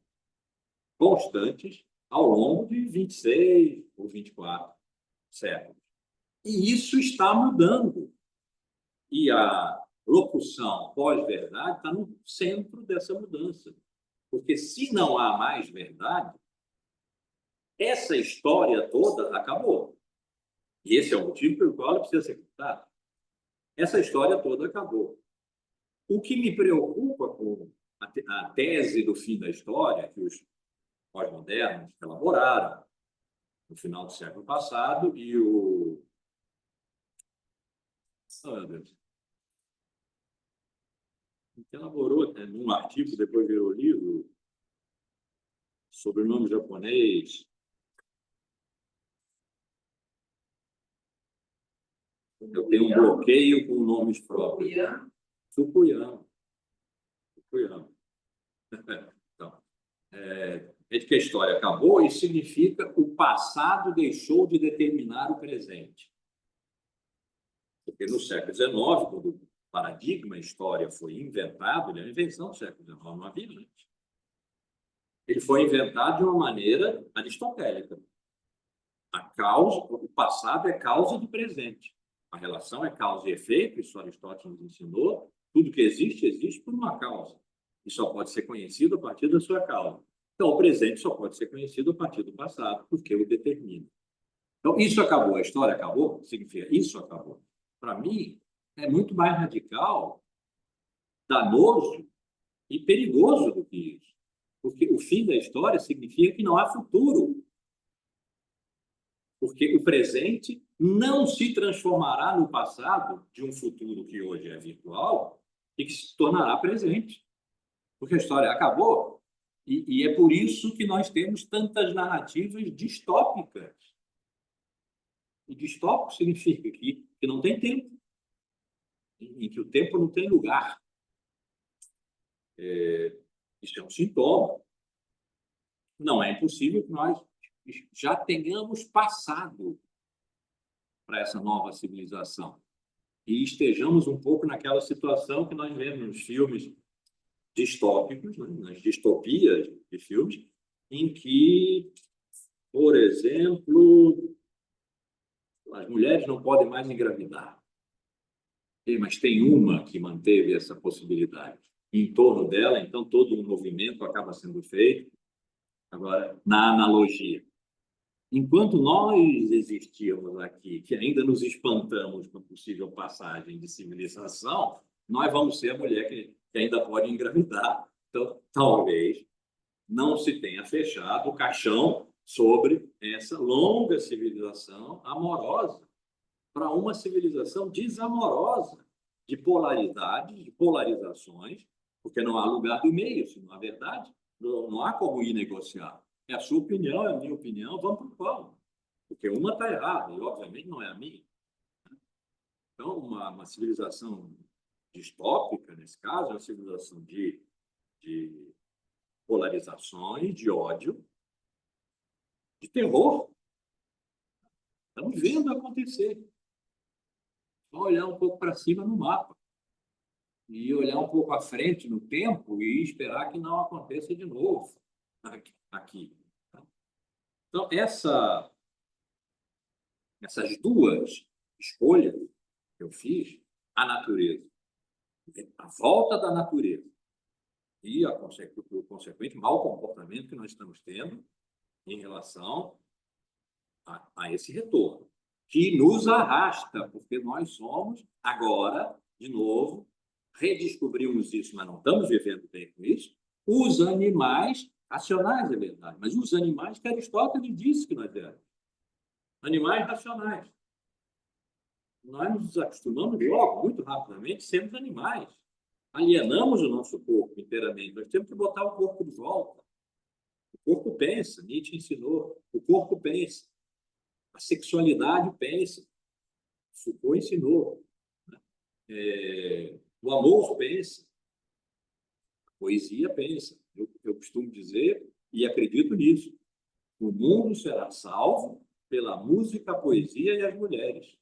Speaker 1: constantes ao longo de 26 ou 24 séculos. E isso está mudando. E a locução pós-verdade está no centro dessa mudança. Porque se não há mais verdade, essa história toda acabou. E esse é o motivo pelo qual ela precisa ser contada. Essa história toda acabou. O que me preocupa com a tese do fim da história, que os pós-modernos elaboraram no final do século passado, e o... Oh, meu Deus. Que elaborou, né, num artigo, depois virou livro, sobre o nome japonês. Eu tenho um bloqueio com nomes próprios. Fukuyama. Fukuyama. Então, de que a história acabou, isso significa que o passado deixou de determinar o presente. Porque no século XIX, quando o paradigma história foi inventado, ele é uma invenção do século XIX, não havia antes. Ele foi inventado de uma maneira aristotélica. A causa, o passado é causa do presente. A relação é causa e efeito, isso Aristóteles nos ensinou. Tudo que existe, existe por uma causa. E só pode ser conhecido a partir da sua causa. Então, o presente só pode ser conhecido a partir do passado, porque o determina. Então, isso acabou, a história acabou, significa isso acabou. Para mim, é muito mais radical, danoso e perigoso do que isso. Porque o fim da história significa que não há futuro. Porque o presente não se transformará no passado de um futuro que hoje é virtual e que se tornará presente. Porque a história acabou. E é por isso que nós temos tantas narrativas distópicas. E distópico significa que não tem tempo, em que o tempo não tem lugar. Isso é um sintoma. Não é impossível que nós já tenhamos passado para essa nova civilização e estejamos um pouco naquela situação que nós vemos nos filmes distópicos, né, nas distopias de filmes, em que, por exemplo, as mulheres não podem mais engravidar. Mas tem uma que manteve essa possibilidade. Em torno dela, então, todo um movimento acaba sendo feito. Agora, na analogia, enquanto nós existíamos aqui, que ainda nos espantamos com a possível passagem de civilização, nós vamos ser a mulher que ainda pode engravidar. Então, talvez não se tenha fechado o caixão sobre essa longa civilização amorosa para uma civilização desamorosa, de polaridades, de polarizações, porque não há lugar do meio, se não há verdade, não há como ir negociar. É a sua opinião, é a minha opinião, vamos para o pau. Porque uma está errada, e obviamente não é a minha. Então, uma civilização distópica, nesse caso, é uma civilização de polarizações, de ódio, de terror. Estamos vendo acontecer. Só olhar um pouco para cima no mapa. E olhar um pouco à frente no tempo e esperar que não aconteça de novo aqui. Então, essas duas escolhas que eu fiz, a natureza, a volta da natureza e o consequente mau comportamento que nós estamos tendo em relação a esse retorno, que nos arrasta, porque nós somos, agora, de novo, redescobrimos isso, mas não estamos vivendo bem com isso, os animais racionais, é verdade, mas os animais que Aristóteles disse que nós éramos. Animais racionais. Nós nos acostumamos logo, muito rapidamente, sermos animais. Alienamos o nosso corpo inteiramente. Nós temos que botar o corpo de volta. O corpo pensa, Nietzsche ensinou. O corpo pensa. A sexualidade pensa. Foucault ensinou. O amor pensa. A poesia pensa. Eu costumo dizer, e acredito nisso, o mundo será salvo pela música, a poesia e as mulheres.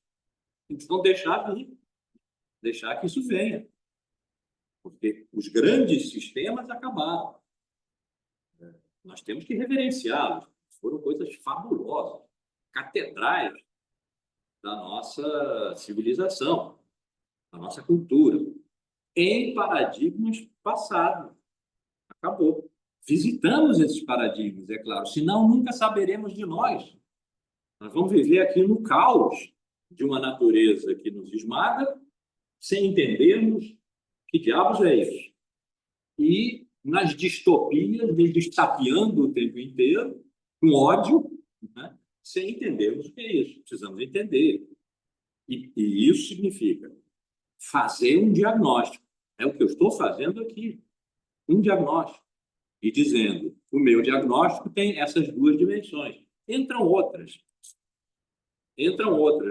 Speaker 1: Então, deixar que isso venha. Porque os grandes sistemas acabaram. Nós temos que reverenciá-los. Foram coisas fabulosas, catedrais da nossa civilização, da nossa cultura, em paradigmas passados. Acabou. visitamos esses paradigmas, é claro, senão nunca saberemos de nós. Nós vamos viver aqui no caos de uma natureza que nos esmaga, sem entendermos que diabos é isso. E nas distopias, nos estapeando o tempo inteiro, com ódio, né? Sem entendermos o que é isso. Precisamos entender. E isso significa fazer um diagnóstico. É o que eu estou fazendo aqui. Um diagnóstico. E dizendo, o meu diagnóstico tem essas duas dimensões. Entram outras,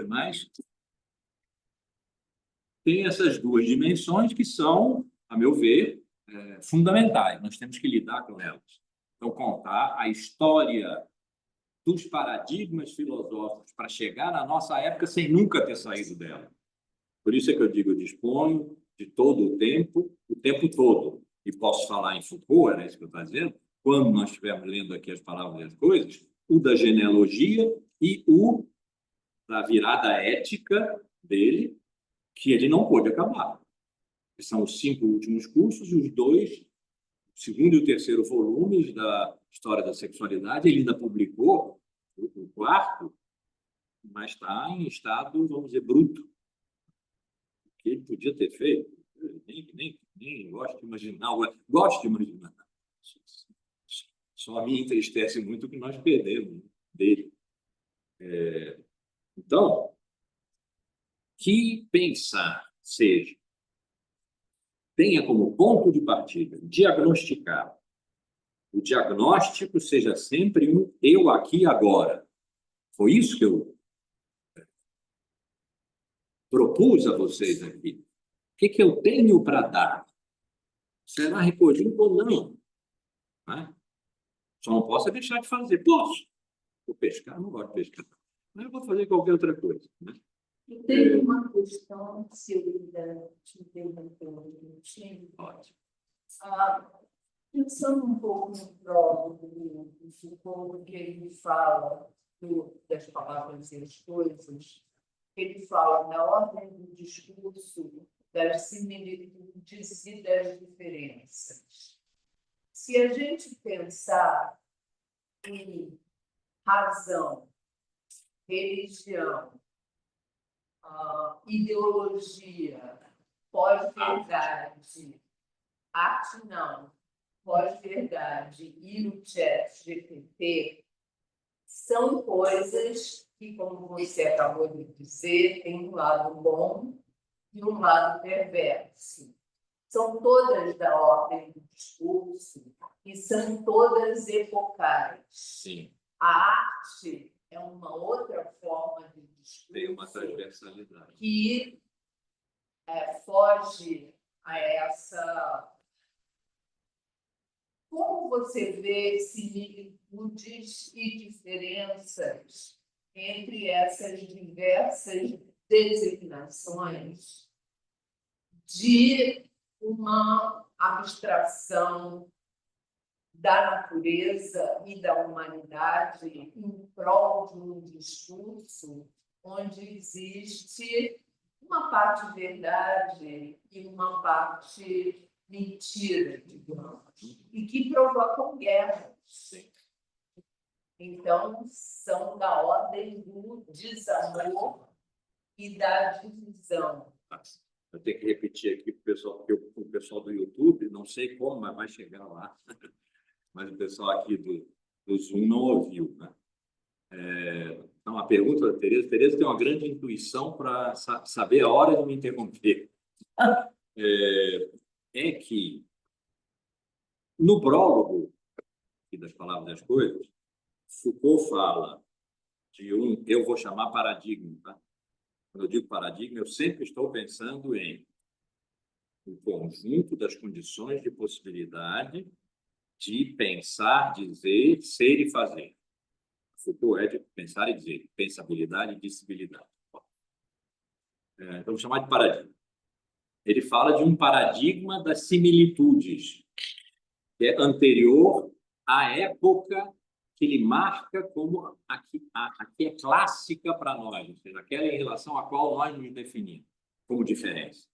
Speaker 1: mas tem essas duas dimensões que são, a meu ver, fundamentais. Nós temos que lidar com elas. Então, contar a história dos paradigmas filosóficos para chegar na nossa época sem nunca ter saído dela. Por isso é que eu digo, eu disponho de todo o tempo todo. E posso falar em Foucault, era isso que eu estou dizendo, quando nós estivermos lendo aqui as palavras e as coisas, o da genealogia e o da virada ética dele, que ele não pôde acabar. São os 5 últimos cursos e os 2, o segundo e o terceiro volumes da História da Sexualidade. Ele ainda publicou o quarto, mas está em estado, vamos dizer, bruto. O que ele podia ter feito, nem gosto de imaginar. Gosto de imaginar. Só me entristece muito o que nós perdemos dele. Então, que pensar seja, tenha como ponto de partida diagnosticar. O diagnóstico seja sempre um eu aqui agora. Foi isso que eu propus a vocês aqui. O que eu tenho para dar? Será recolhido ou não? Né? Só não posso deixar de fazer. Posso. Vou pescar, não gosto de pescar. Mas eu vou fazer qualquer outra coisa. Né?
Speaker 2: E tem uma questão, se eu puder te interromper um minutinho.
Speaker 1: Ótimo.
Speaker 2: Pensando um pouco no prólogo do Foucault, que ele fala das palavras e as coisas, ele fala na ordem do discurso, das similitudes e das diferenças. Se a gente pensar em razão, religião, ideologia, pós-verdade, arte não, pós-verdade e o ChatGPT são coisas que, como você acabou de dizer, tem um lado bom e um lado perverso. São todas da ordem do discurso e são todas epocais.
Speaker 1: Sim.
Speaker 2: A arte é uma outra forma de discurso.
Speaker 1: Tem uma transversalidade.
Speaker 2: Que foge a essa... Como você vê similitudes e diferenças entre essas diversas designações de uma abstração da natureza e da humanidade em prol de um discurso onde existe uma parte verdade e uma parte mentira, digamos, e que provocam guerras. Então, são da ordem do desamor e da divisão.
Speaker 1: Eu tenho que repetir aqui para o pessoal, porque o pessoal do YouTube, não sei como, mas vai chegar lá. Mas o pessoal aqui do Zoom não ouviu. Né? Então, a pergunta da Tereza. Tereza tem uma grande intuição para saber a hora de me interromper. É que, no prólogo das palavras das coisas, Foucault fala de eu vou chamar paradigma. Tá? Quando eu digo paradigma, eu sempre estou pensando em um conjunto das condições de possibilidade de pensar, dizer, ser e fazer. Foucault é de pensar e dizer, pensabilidade e dissibilidade. Então, vou chamar de paradigma. Ele fala de um paradigma das similitudes, que é anterior à época que ele marca como aqui é clássica para nós, ou seja, aquela em relação à qual nós nos definimos como diferença.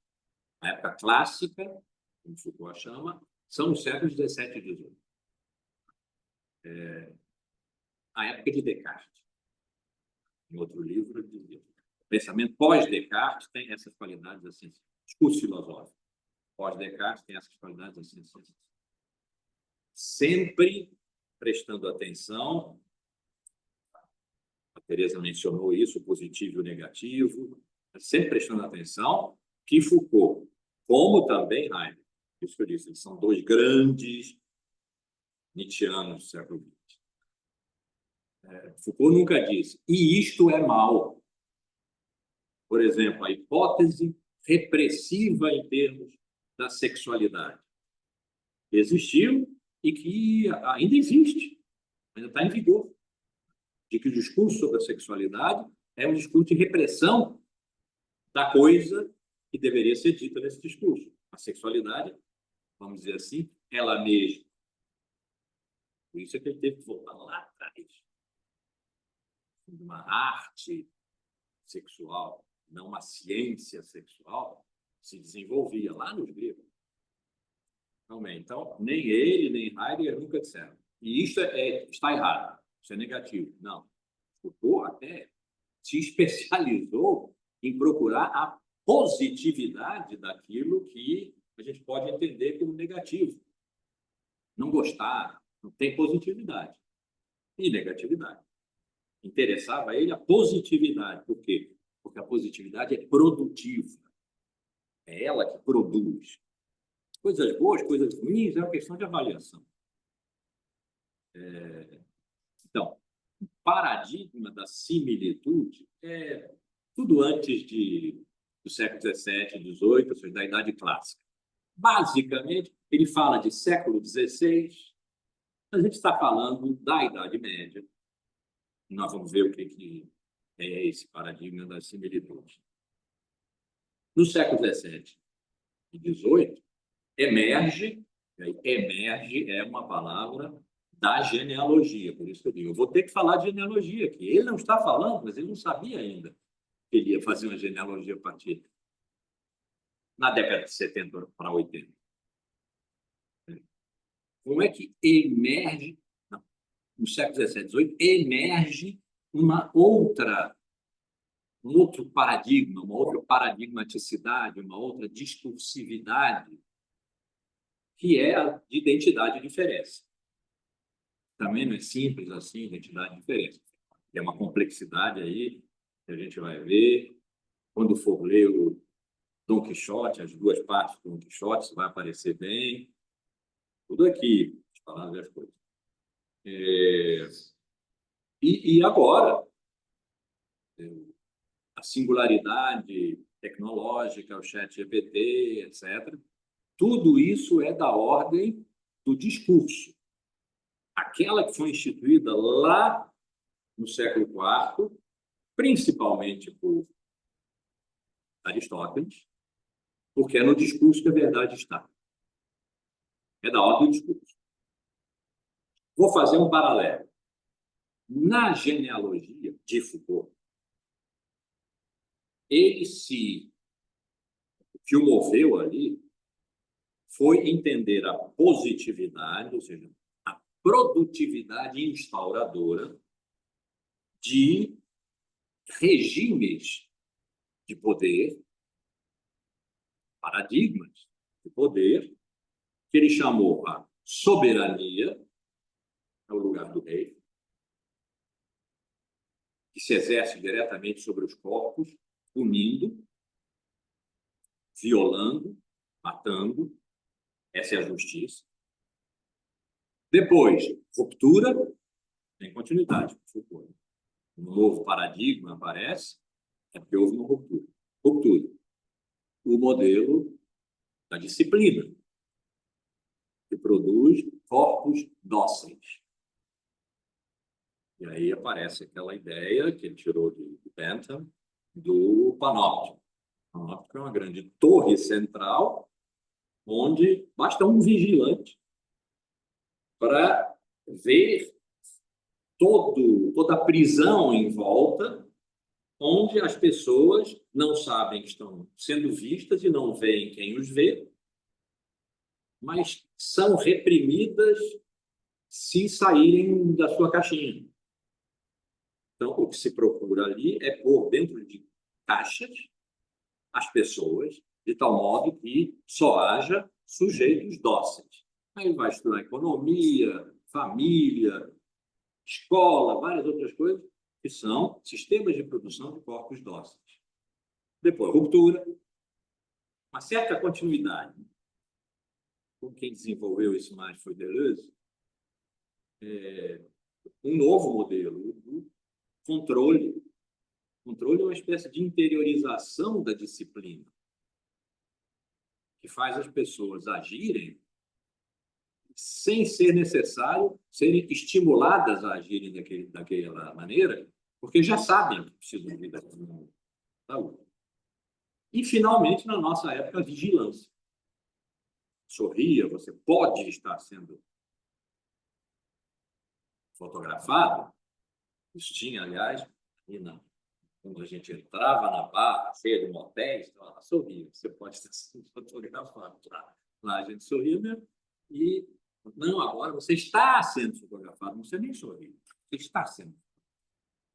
Speaker 1: A época clássica, como Foucault chama, são os séculos 17 e 18. a época de Descartes. Em outro livro, ele dizia: o pensamento pós-Descartes tem essas qualidades assim, discurso filosófico. Pós-Descartes tem essas qualidades assim. Sempre prestando atenção, a Teresa mencionou isso, o positivo e o negativo, sempre prestando atenção que Foucault, como também Heidegger, isso que eu disse, eles são dois grandes nietzschianos do século XX. Foucault nunca disse, e isto é mal. Por exemplo, a hipótese repressiva em termos da sexualidade existiu e que ainda existe, ainda está em vigor, de que o discurso sobre a sexualidade é um discurso de repressão da coisa que deveria ser dita nesse discurso. A sexualidade, vamos dizer assim, ela mesma. Por isso é que ele teve que voltar lá atrás. Uma arte sexual, não uma ciência sexual, se desenvolvia lá nos gregos. Então, nem ele, nem Heidegger nunca disseram. E isso está errado, isso é negativo. Não. Foucault até se especializou em procurar a positividade daquilo que a gente pode entender como negativo. Não gostar, não tem positividade e negatividade. Interessava a ele a positividade. Por quê? Porque a positividade é produtiva. É ela que produz. Coisas boas, coisas ruins, é uma questão de avaliação. Então, o paradigma da similitude é tudo antes do século XVII, XVIII, ou seja, da Idade Clássica. Basicamente, ele fala de século XVI, a gente está falando da Idade Média. Nós vamos ver o que é esse paradigma da similitude. No século XVII e XVIII, emerge é uma palavra da genealogia, por isso que eu digo, eu vou ter que falar de genealogia aqui. Ele não está falando, mas ele não sabia ainda que ele ia fazer uma genealogia a partir na década de 70 para 80. Como é que emerge, no século XVII, XVIII, emerge um outro paradigma, uma outra paradigmaticidade, uma outra discursividade, que é a de identidade e diferença. Também não é simples assim, identidade e diferença. É uma complexidade aí que a gente vai ver. Quando for ler o Dom Quixote, as duas partes do Dom Quixote, isso vai aparecer bem. Tudo aqui, as palavras e as coisas. E agora, a singularidade tecnológica, o chat GPT, etc., tudo isso é da ordem do discurso. Aquela que foi instituída lá no século IV, principalmente por Aristóteles, porque é no discurso que a verdade está. É da ordem do discurso. Vou fazer um paralelo. Na genealogia de Foucault, o que o moveu ali foi entender a positividade, ou seja, a produtividade instauradora de regimes de poder, paradigmas de poder, que ele chamou a soberania, é o lugar do rei, que se exerce diretamente sobre os corpos, punindo, violando, matando. Essa é a justiça. Depois, ruptura, tem continuidade. Um novo paradigma aparece, é porque houve uma ruptura. Ruptura. O modelo da disciplina, que produz corpos dóceis. E aí aparece aquela ideia que ele tirou de Bentham, do panóptico. O panóptico é uma grande torre central, onde basta um vigilante para ver toda a prisão em volta, onde as pessoas não sabem que estão sendo vistas e não veem quem os vê, mas são reprimidas se saírem da sua caixinha. Então, o que se procura ali é pôr dentro de caixas as pessoas, de tal modo que só haja sujeitos dóceis. Aí ele vai estudar economia, família, escola, várias outras coisas, que são sistemas de produção de corpos dóceis. Depois, ruptura, uma certa continuidade. Com quem desenvolveu isso mais foi Deleuze, um novo modelo, o controle. Controle é uma espécie de interiorização da disciplina, que faz as pessoas agirem sem ser necessário serem estimuladas a agirem daquela maneira, porque já sabem que precisam agir daquela maneira. E, finalmente, na nossa época, a vigilância. Sorria, você pode estar sendo fotografado. Isso tinha, aliás, quando a gente entrava na barra, cheia de motéis, então ela sorria, você pode estar sendo fotografado. Lá a gente sorria mesmo. E, não, agora você está sendo fotografado, você nem sorri, você está sendo.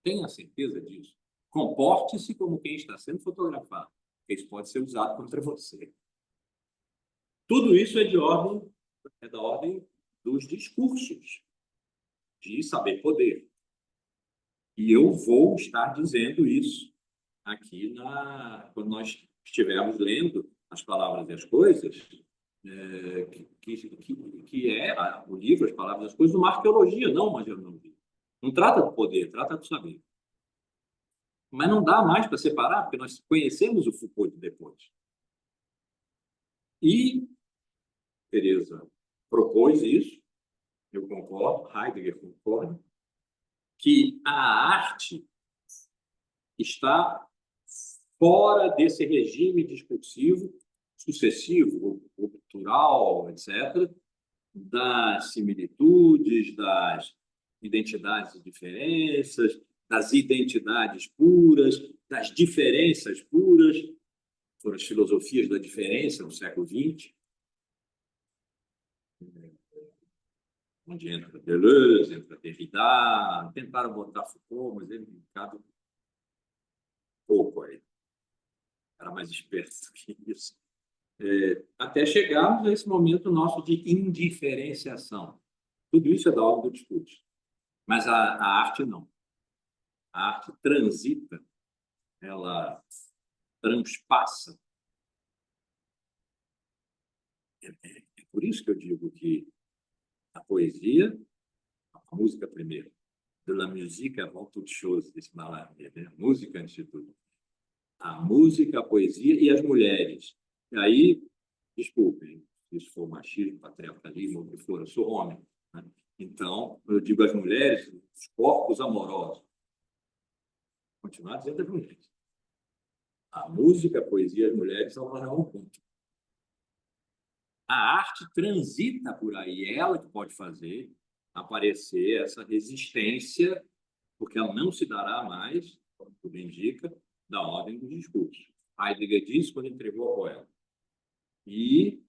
Speaker 1: Tenha certeza disso. Comporte-se como quem está sendo fotografado, porque isso pode ser usado contra você. Tudo isso é da ordem dos discursos de saber poder. E eu vou estar dizendo isso aqui quando nós estivermos lendo As Palavras e as Coisas, que é o livro As Palavras e as Coisas, uma arqueologia, não uma genealogia. Não trata do poder, trata do saber. Mas não dá mais para separar, porque nós conhecemos o Foucault de depois. E Teresa propôs isso, eu concordo, Heidegger concorda, que a arte está fora desse regime discursivo sucessivo, cultural, etc., das similitudes, das identidades e diferenças, das identidades puras, das diferenças puras, foram as filosofias da diferença no século XX, onde entra Deleuze, entra Derrida, tentaram botar Foucault, mas ele cabe pouco aí. Era mais esperto que isso. Até chegarmos a esse momento nosso de indiferenciação. Tudo isso é da ordem do discurso. Mas a arte não. A arte transita, ela transpassa. É por isso que eu digo que a poesia, a música primeiro, de la musique avant toute chose, disse Mallarmé, né? Música antes de tudo. A música, a poesia e as mulheres. E aí, desculpem, se isso for machismo, patriarcalismo, o que for, eu sou homem, né? Então, eu digo às mulheres, os corpos amorosos. Continuar dizendo as mulheres. A música, a poesia e as mulheres são um ponto. A arte transita por aí, é ela que pode fazer aparecer essa resistência, porque ela não se dará mais, como tudo indica, da ordem do discurso. Heidegger disse quando entregou ao poeta. E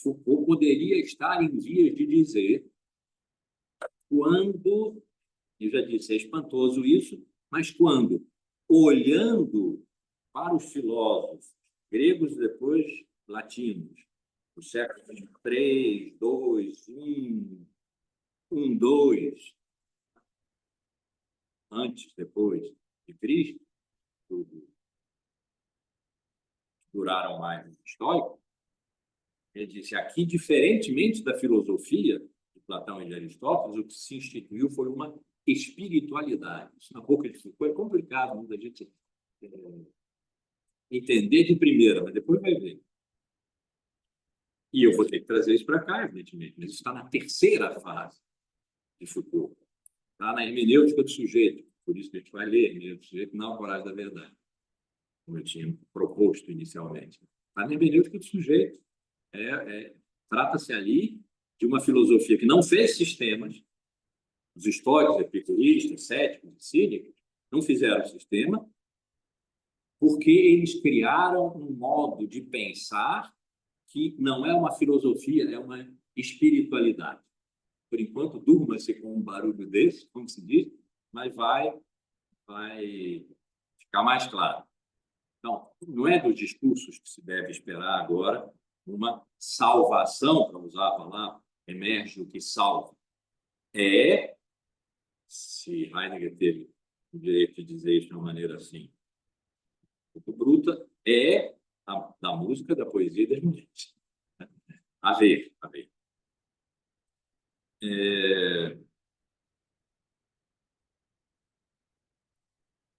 Speaker 1: Foucault poderia estar em vias de dizer quando, eu já disse, é espantoso isso, mas quando, olhando para os filósofos gregos e depois latinos, do século III, II, I, II, antes, depois de Cristo, tudo duraram mais os estoicos, ele disse aqui, diferentemente da filosofia de Platão e de Aristóteles, o que se instituiu foi uma espiritualidade. Isso na boca de Foucault é complicado, muita gente entender de primeira, mas depois vai ver. E eu vou ter que trazer isso para cá, evidentemente, mas isso está na terceira fase de Foucault. Está na hermenêutica do sujeito, por isso que a gente vai ler a hermenêutica do sujeito, não a coragem da verdade, como eu tinha proposto inicialmente. Está na hermenêutica do sujeito. Trata-se ali de uma filosofia que não fez sistemas. Os estoicos, epicuristas, céticos e cínicos não fizeram sistema porque eles criaram um modo de pensar que não é uma filosofia, é uma espiritualidade. por enquanto, durma-se com um barulho desse, como se diz, mas vai ficar mais claro. Então, não é dos discursos que se deve esperar agora uma salvação, para usar a palavra, emerge o que salva. É, se Heidegger teve o direito de dizer isso de uma maneira assim, muito bruta, é da música, da poesia e das mulheres. A ver, a ver.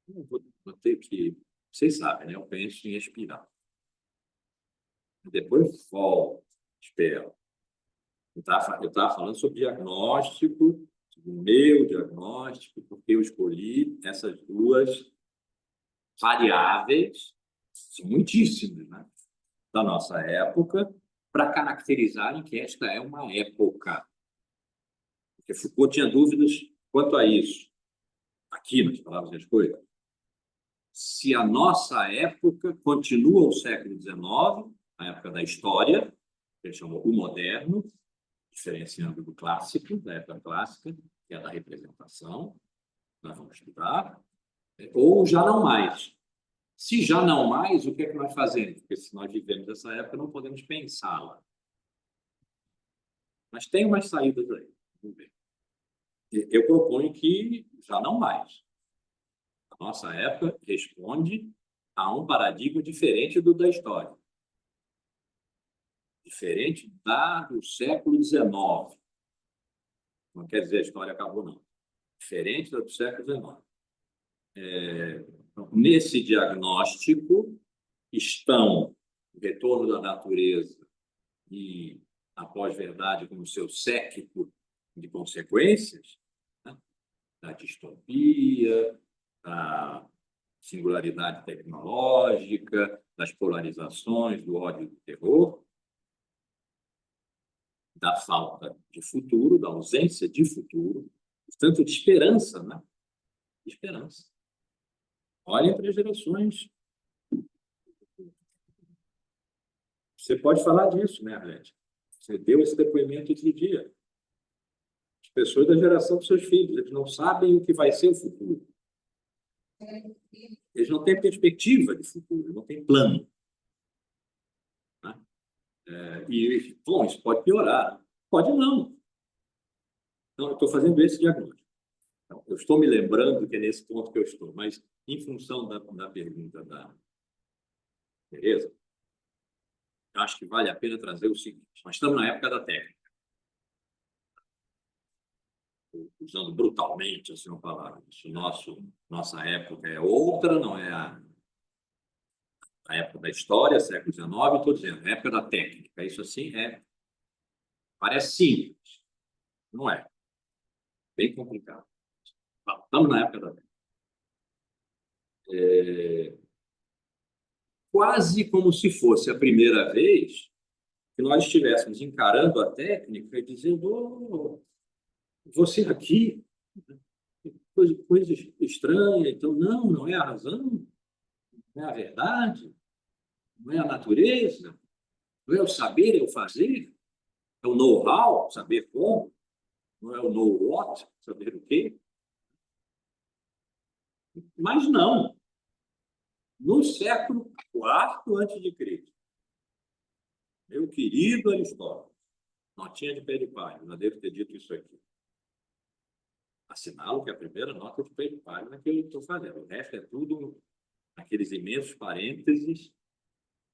Speaker 1: Vou ter que... Vocês sabem, né? Eu penso em expirar. Depois volto, espero. Eu estava falando sobre diagnóstico, sobre o meu diagnóstico, porque eu escolhi essas duas variáveis, são muitíssimas, né, da nossa época, para caracterizarem que esta é uma época. Porque Foucault tinha dúvidas quanto a isso. Aqui, nas palavras das coisas, se a nossa época continua o século XIX, a época da história, que ele chamou o moderno, diferenciando do clássico, da época clássica, que é da representação, nós vamos estudar, ou já não mais. Se já não mais, o que é que nós fazemos? Porque se nós vivemos essa época, não podemos pensá-la. Mas tem umas saídas aí. Vamos ver. Eu proponho que já não mais. A nossa época responde a um paradigma diferente do da história. Diferente do século XIX. Não quer dizer que a história acabou, não. Diferente do século XIX. Nesse diagnóstico estão o retorno da natureza e a pós-verdade como seu séquito de consequências, né? Da distopia, da singularidade tecnológica, das polarizações, do ódio e do terror, da falta de futuro, da ausência de futuro, portanto, de esperança, né? De esperança. Olhem para as gerações. Você pode falar disso, né, Arlete? Você deu esse depoimento outro dia. As pessoas da geração dos seus filhos, eles não sabem o que vai ser o futuro. Eles não têm perspectiva de futuro, não têm plano. Né? Bom, isso pode piorar. Pode não. Então, eu estou fazendo esse diagnóstico. Então, eu estou me lembrando que é nesse ponto que eu estou, mas em função da pergunta da Tereza, acho que vale a pena trazer o seguinte: nós estamos na época da técnica. Usando brutalmente assim uma palavra. Nossa época é outra, não é a época da história, século XIX, estou dizendo, a época da técnica. Isso assim parece simples, não é? Bem complicado. Bom, estamos na época da técnica. Quase como se fosse a primeira vez que nós estivéssemos encarando a técnica e dizendo: oh, você aqui, coisa estranha, então não é a razão, não é a verdade, não é a natureza, não é o saber, é o fazer, é o know-how, saber como, não é o know-what, saber o quê. Mas não. No século IV a.C., meu querido Aristóteles, notinha de pé de página, não devo ter dito isso aqui. Assinalo que é a primeira nota de pé de página que eu estou fazendo. O resto é tudo aqueles imensos parênteses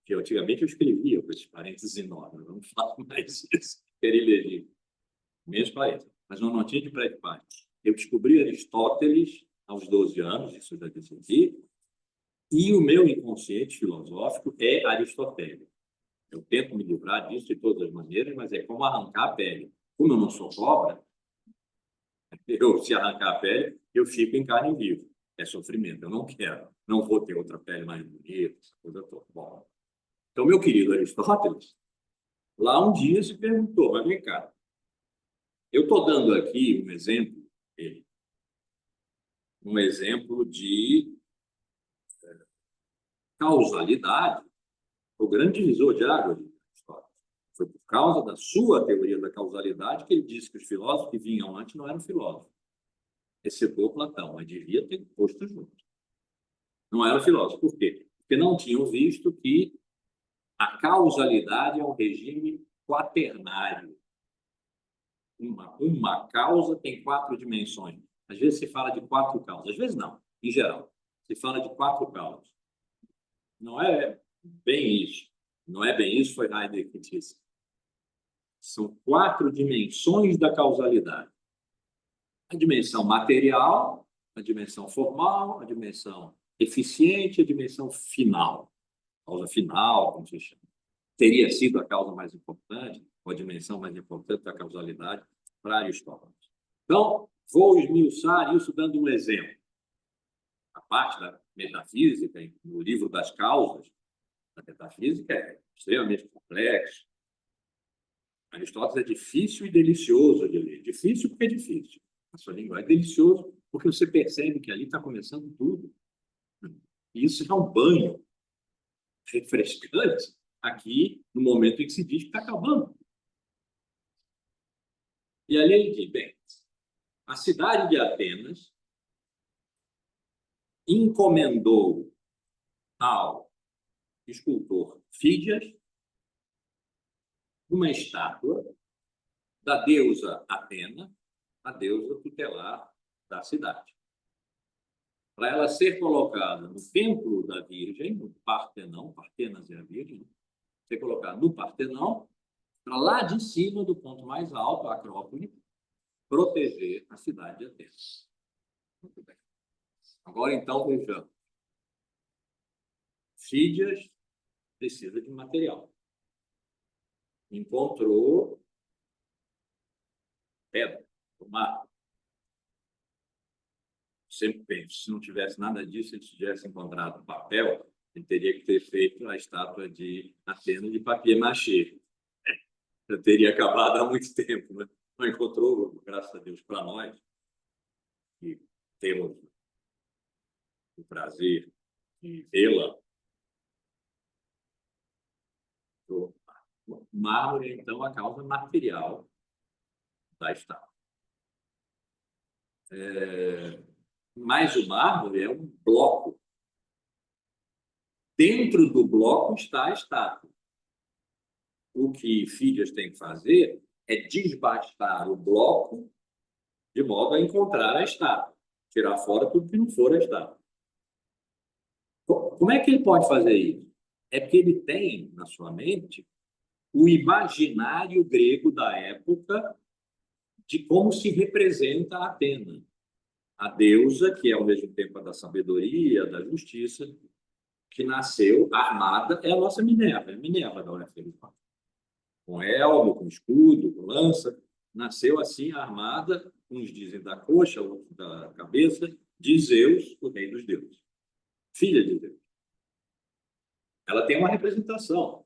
Speaker 1: que antigamente eu escrevia com esses parênteses enormes. Não falo mais isso, era ilegível. Imensos parênteses. Mas uma notinha de pé de página. Eu descobri Aristóteles aos 12 anos, isso eu já disse aqui, e o meu inconsciente filosófico é aristotélico. Eu tento me livrar disso de todas as maneiras, mas é como arrancar a pele. Como eu não sou cobra, se arrancar a pele, eu fico em carne viva. É sofrimento, eu não quero. Não vou ter outra pele mais bonita, essa coisa toda. Bom, então, meu querido Aristóteles, lá um dia se perguntou, mas vem cá, eu estou dando aqui um exemplo de causalidade, o grande divisor de águas de Aristóteles. Foi por causa da sua teoria da causalidade que ele disse que os filósofos que vinham antes não eram filósofos. Excetuou Platão, mas devia ter posto junto. Não eram filósofos. Por quê? Porque não tinham visto que a causalidade é um regime quaternário. Uma causa tem 4 dimensões. Às vezes se fala de 4 causas, às vezes não, em geral. Se fala de 4 causas. Não é bem isso. Não é bem isso, foi Heidegger que disse. São 4 dimensões da causalidade. A dimensão material, a dimensão formal, a dimensão eficiente, a dimensão final. Causa final, como se chama. Teria sido a causa mais importante, ou a dimensão mais importante da causalidade para Aristóteles. Então, vou esmiuçar isso dando um exemplo. A parte da metafísica, no livro das causas, a metafísica é extremamente complexo. Aristóteles é difícil e delicioso de ler. Difícil porque é difícil. A sua língua é delicioso porque você percebe que ali está começando tudo. E isso é um banho refrescante aqui no momento em que se diz que está acabando. E ali ele diz, bem, a cidade de Atenas encomendou ao escultor Fídias uma estátua da deusa Atena, a deusa tutelar da cidade. Para ela ser colocada no templo da Virgem, no Partenão, Partenas é a Virgem, ser colocada no Partenão, para lá de cima, do ponto mais alto, a Acrópole, proteger a cidade de Atenas. Muito bem. Agora, então, vejamos. Fídias precisa de material. Encontrou pedra, mar. Sempre penso, se não tivesse nada disso, ele tivesse encontrado papel, ele teria que ter feito a estátua de Atena de papier-mâché. Já teria acabado há muito tempo, né? Não encontrou, graças a Deus, para nós, que temos o prazer de vê-la. O mármore, então, a causa material da estátua. Mas o mármore é um bloco. Dentro do bloco está a estátua. O que Fídias tem que fazer é desbastar o bloco de modo a encontrar a estátua. Tirar fora tudo que não for a estátua. Como é que ele pode fazer isso? É porque ele tem na sua mente o imaginário grego da época de como se representa a Atena, a deusa que é ao mesmo tempo a da sabedoria, da justiça, que nasceu armada, é a nossa Minerva, é a Minerva da Orfeu. Com elmo, com escudo, com lança, nasceu assim armada, uns dizem da coxa, outros da cabeça, de Zeus, o rei dos deuses. Filha de Deus. Ela tem uma representação.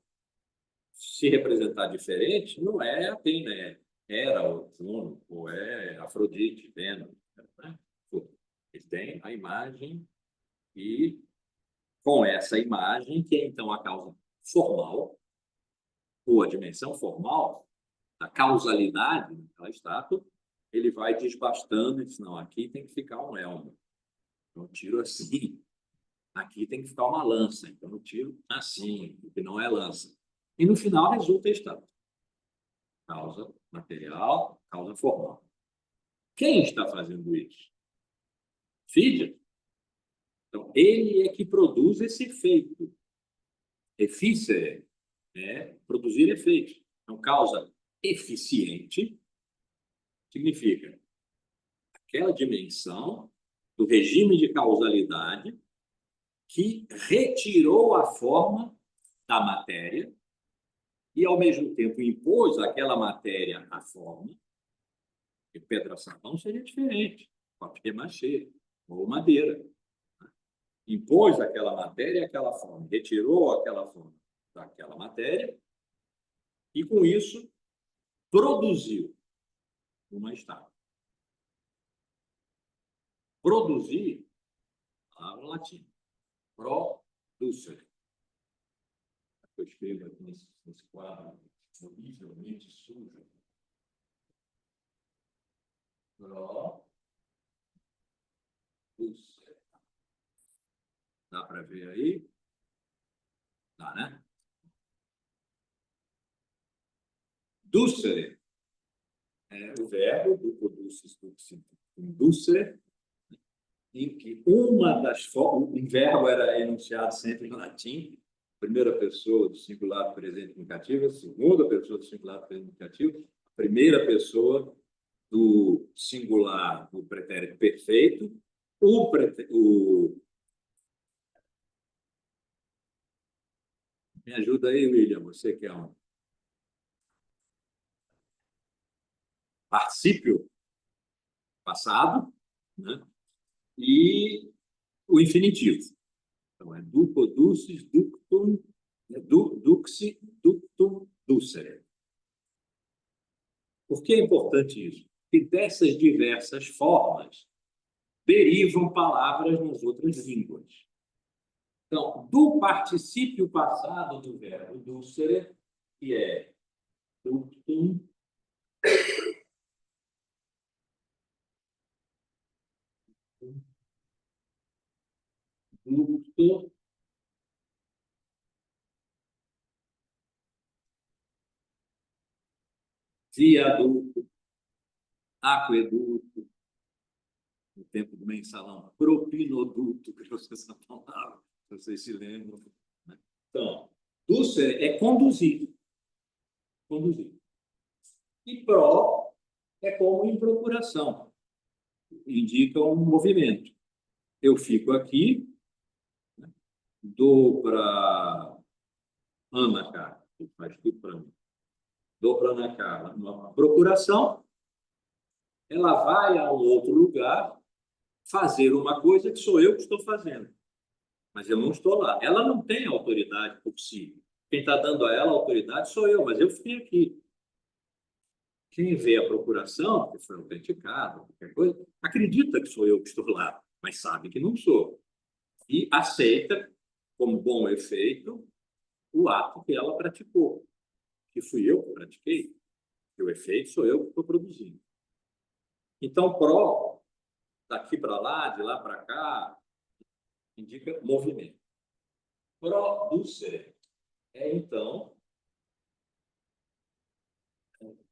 Speaker 1: Se representar diferente, não é Atena, é Hera, ou Juno, ou é Afrodite, Vênus. Né? Ele tem a imagem e, com essa imagem, que é então a causa formal, ou a dimensão formal, a causalidade daquela estátua, ele vai desbastando e diz, não, aqui tem que ficar um elmo. Eu tiro assim. Aqui tem que ficar uma lança. Então eu tiro assim, porque não é lança. E no final resulta a estátua. Causa material, causa formal. Quem está fazendo isso? Fídias. Então, ele é que produz esse efeito. Efície é produzir efeitos. Então, causa eficiente significa aquela dimensão do regime de causalidade que retirou a forma da matéria e, ao mesmo tempo, impôs àquela matéria a forma. E pedra-sabão seria diferente, papier-mâché ou madeira. Impôs àquela matéria aquela forma, retirou aquela forma daquela matéria e, com isso, produziu uma estátua. Produzir, palavra latina, producere. Eu escrevo aqui nesse quadro, ver aí? Tá, né? Ducere é o verbo, ductus, ducere, em que uma das formas, o verbo era enunciado sempre em latim, primeira pessoa do singular presente indicativo, segunda pessoa do singular presente indicativo, primeira pessoa do singular do pretérito perfeito, me ajuda aí, William, você que é um particípio passado, né? E o infinitivo. Então, é duco, ducis, ductum, duxi, ductum, ducere. Por que é importante isso? Porque dessas diversas formas derivam palavras nas outras línguas. Então, do particípio passado do verbo ducere, que é ductum, ducto, viaduto, aqueduto, no tempo do mensalão, propinoduto, que eu uso essa palavra, se vocês se lembram. Né? Então, ducere é conduzir. Conduzir. E pro é como em procuração. Indica um movimento. Eu fico aqui, né? Dou para Ana Carla, que faz tudo para mim. Dou para Ana Carla uma procuração, ela vai a um outro lugar fazer uma coisa que sou eu que estou fazendo. Mas eu não estou lá. Ela não tem autoridade por si. Quem está dando a ela autoridade sou eu, mas eu fiquei aqui. Quem vê a procuração, que foi autenticado, qualquer coisa, acredita que sou eu que estou lá, mas sabe que não sou. E aceita, como bom efeito, o ato que ela praticou, que fui eu que pratiquei, que o efeito sou eu que estou produzindo. Então, pró, daqui para lá, de lá para cá, indica movimento. Producer é, então,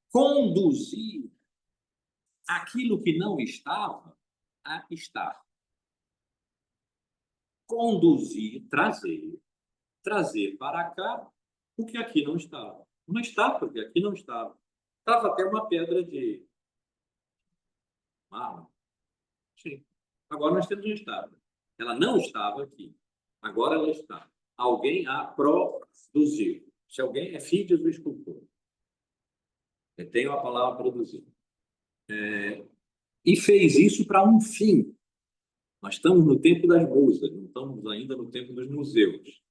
Speaker 1: conduzir aquilo que não estava a estar. Conduzir, trazer para cá o que aqui não estava. Não está, porque aqui não estava. Estava até uma pedra de mármore. Sim. Agora nós temos uma estátua. Ela não estava aqui. Agora ela está. Alguém a produziu. Se alguém é filho do escultor. Eu tenho a palavra produzir. E fez isso para um fim. Nós estamos no tempo das musas, não estamos ainda no tempo dos museus.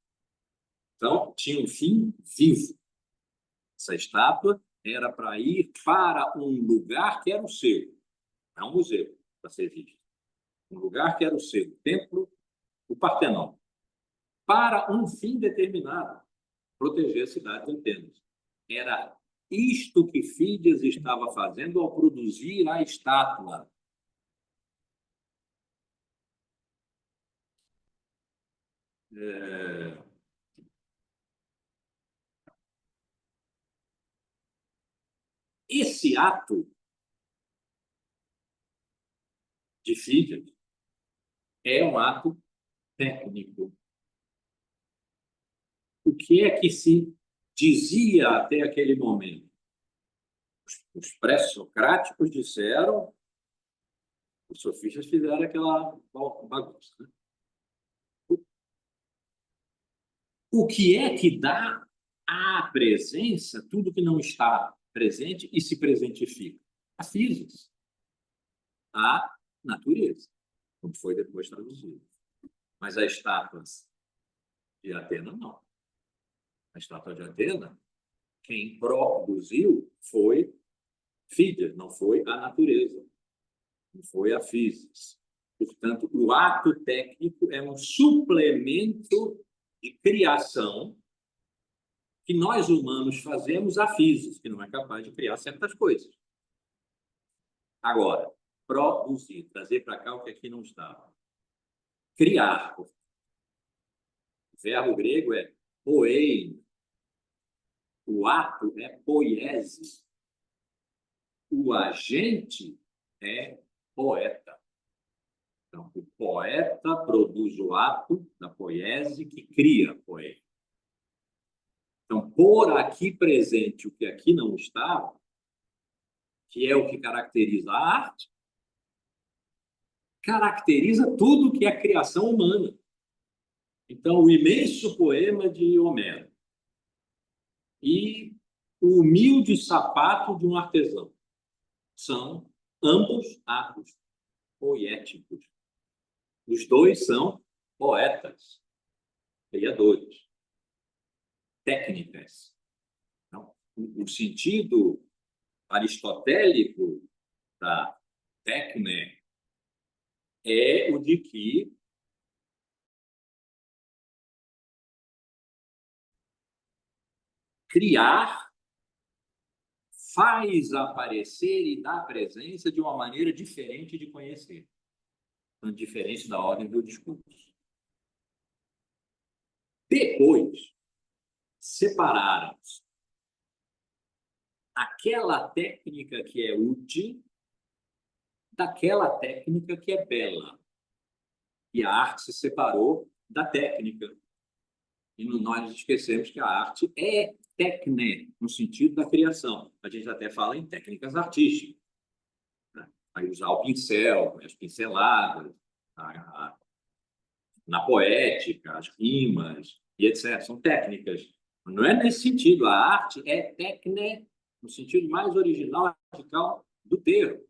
Speaker 1: Então, tinha um fim vivo. Essa estátua era para ir para um lugar que era o seu. É um museu, para ser visto. Um lugar que era o seu, o templo, o Partenon. Para um fim determinado, proteger a cidade de Atenas. Era isto que Fídias estava fazendo ao produzir a estátua. Esse ato de Fídias é um ato técnico. O que é que se dizia até aquele momento? Os pré-socráticos disseram, os sofistas fizeram aquela bagunça. Né? O que é que dá à presença tudo que não está presente e se presentifica? A física, a natureza, como foi depois traduzido. Mas a estátua de Atena, não. A estátua de Atena, quem produziu foi Fídias, não foi a natureza, não foi a física. Portanto, o ato técnico é um suplemento de criação que nós humanos fazemos à física, que não é capaz de criar certas coisas. Agora, produzir, trazer para cá o que aqui não estava. Criar. verbo grego é poein. O ato é poiese. O agente é poeta. Então, o poeta produz o ato da poiese que cria a poesia. Então, por aqui presente o que aqui não estava, que é o que caracteriza a arte, caracteriza tudo que é criação humana. Então, o imenso poema de Homero e o humilde sapato de um artesão são ambos atos poéticos. Os dois são poetas, criadores, técnicas. Então, o sentido aristotélico da técnica é o de que criar faz aparecer e dá presença de uma maneira diferente de conhecer, diferente da ordem do discurso. Depois, separaram-se aquela técnica que é útil daquela técnica que é bela. E a arte se separou da técnica. E nós esquecemos que a arte é técnica, no sentido da criação. A gente até fala em técnicas artísticas. Né? Aí usar o pincel, as pinceladas, na poética, as rimas, e etc. São técnicas. Não é nesse sentido. A arte é técnica, no sentido mais original e radical do termo.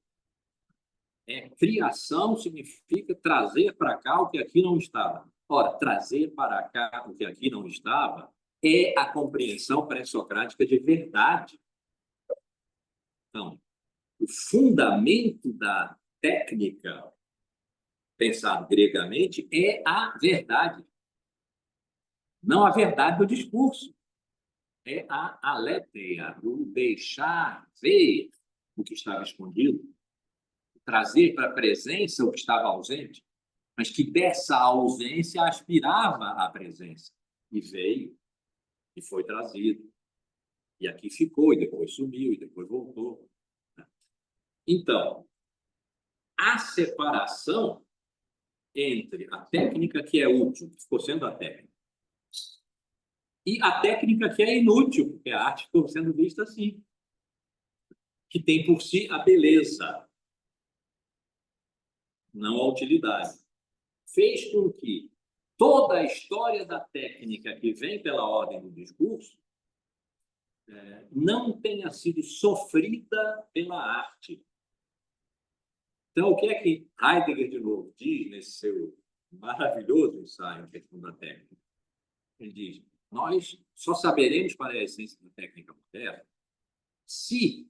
Speaker 1: Criação significa trazer para cá o que aqui não estava. Ora, trazer para cá o que aqui não estava é a compreensão pré-socrática de verdade. Então, o fundamento da técnica, pensado gregamente, é a verdade. Não a verdade do discurso. É a aletheia, o deixar ver o que estava escondido, trazer para a presença o que estava ausente, mas que dessa ausência aspirava à presença. E veio, e foi trazido. E aqui ficou, e depois sumiu, e depois voltou. Então, a separação entre a técnica que é útil, que ficou sendo a técnica, e a técnica que é inútil, porque a arte ficou sendo vista assim, que tem por si a beleza, não a utilidade, fez com que toda a história da técnica que vem pela ordem do discurso não tenha sido sofrida pela arte. Então, o que é que Heidegger, de novo, diz nesse seu maravilhoso ensaio em questão da técnica? Ele diz, nós só saberemos qual é a essência da técnica moderna se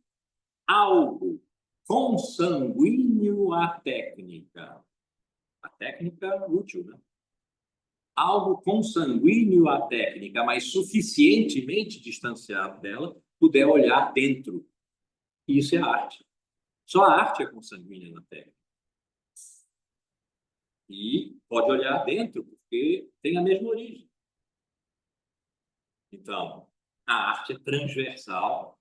Speaker 1: algo consanguíneo à técnica útil, né? Algo consanguíneo à técnica, mas suficientemente distanciado dela, puder olhar dentro. Isso é arte. Só a arte é consanguínea na técnica. E pode olhar dentro, porque tem a mesma origem. Então, a arte é transversal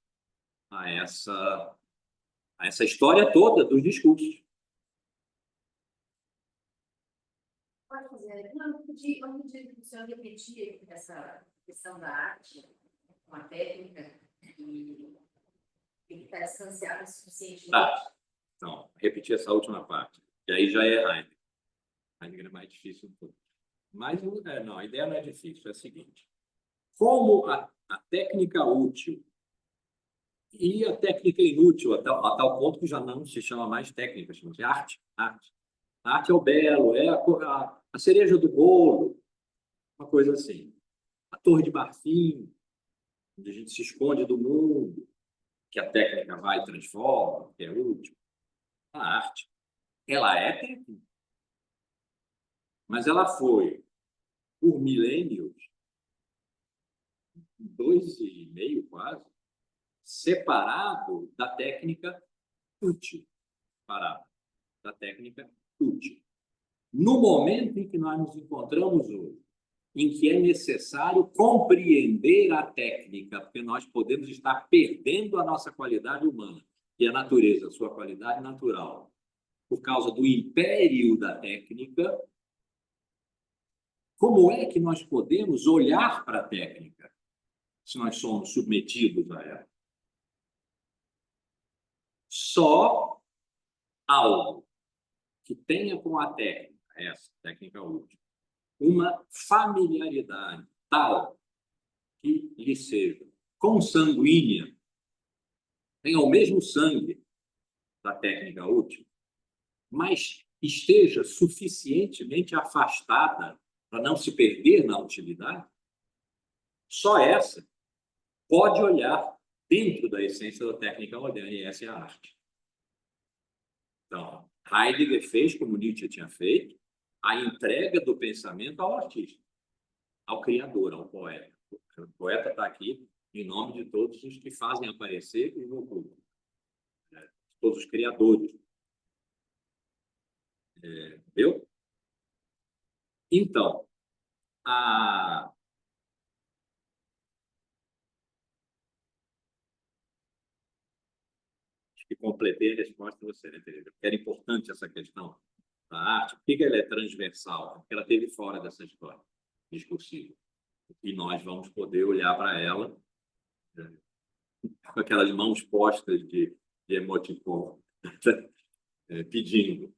Speaker 1: a essa história toda dos discursos.
Speaker 3: Pode fazer. Não, podia que o senhor repetir essa questão da arte, uma técnica, e tem que estar distanciada suficientemente.
Speaker 1: Tá. Então, repetir essa última parte. E aí já é Heidegger. Heidegger é mais difícil um pouco. Mas não, a ideia não é difícil, é a seguinte. Como a técnica útil e a técnica inútil, a tal ponto que já não se chama mais técnica, chama-se arte. Arte. A arte é o belo, é a cereja do bolo, uma coisa assim. A torre de marfim, onde a gente se esconde do mundo, que a técnica vai e transforma, que é útil. A arte, ela é técnica, mas ela foi, por milênios, 2,5 quase, separado da técnica útil. Separado da técnica útil. No momento em que nós nos encontramos hoje, em que é necessário compreender a técnica, porque nós podemos estar perdendo a nossa qualidade humana e a natureza, a sua qualidade natural, por causa do império da técnica. Como é que nós podemos olhar para a técnica se nós somos submetidos a ela? Só algo que tenha com a técnica, essa técnica útil, uma familiaridade tal que lhe seja consanguínea, tenha o mesmo sangue da técnica útil, mas esteja suficientemente afastada para não se perder na utilidade, só essa pode olhar dentro da essência da técnica moderna, e essa é a arte. Então, Heidegger fez, como Nietzsche tinha feito, a entrega do pensamento ao artista, ao criador, ao poeta. O poeta está aqui em nome de todos os que fazem aparecer o oculto, todos os criadores. Entendeu? Então, acho que completei a resposta a você, né, Tereza? Era importante essa questão da arte. Por que ela é transversal? Porque ela esteve fora dessa história discursiva. E nós vamos poder olhar para ela com aquelas mãos postas de emoticon, pedindo.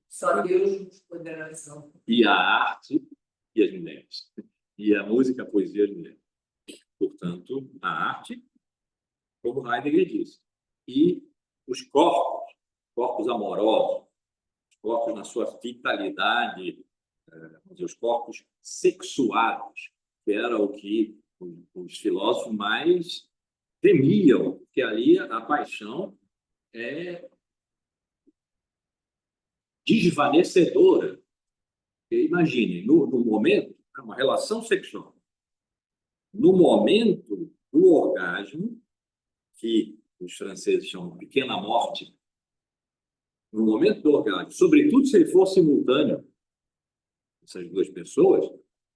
Speaker 2: Só Deus nos poderá salvar.
Speaker 1: E a arte e as mulheres. E a música, a poesia e as mulheres. Portanto, a arte, como Heidegger disse, e os corpos amorosos, os corpos na sua vitalidade, os corpos sexuados, que era o que os filósofos mais temiam, porque ali a paixão é desvanecedora. Imagine, no momento, é uma relação sexual. No momento do orgasmo, que os franceses chamam de pequena morte, no momento do orgasmo, sobretudo se ele for simultâneo, essas duas pessoas,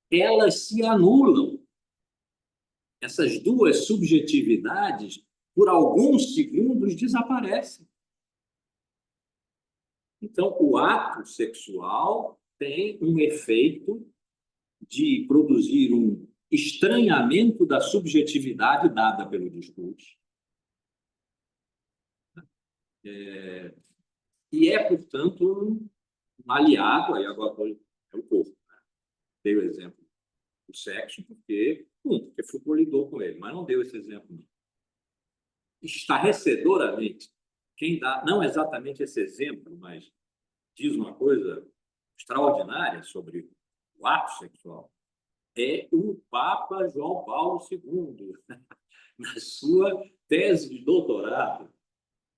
Speaker 1: elas se anulam. Essas duas subjetividades, por alguns segundos, desaparecem. Então, o ato sexual tem um efeito de produzir um estranhamento da subjetividade dada pelo discurso. E é, portanto, um aliado, aí agora é o corpo. Né? Dei o exemplo do sexo, porque Foucault lidou com ele, mas não deu esse exemplo. Não. Estarrecedoramente, quem dá, não exatamente esse exemplo, mas diz uma coisa extraordinária sobre o ato sexual, é o Papa João Paulo II. Na sua tese de doutorado,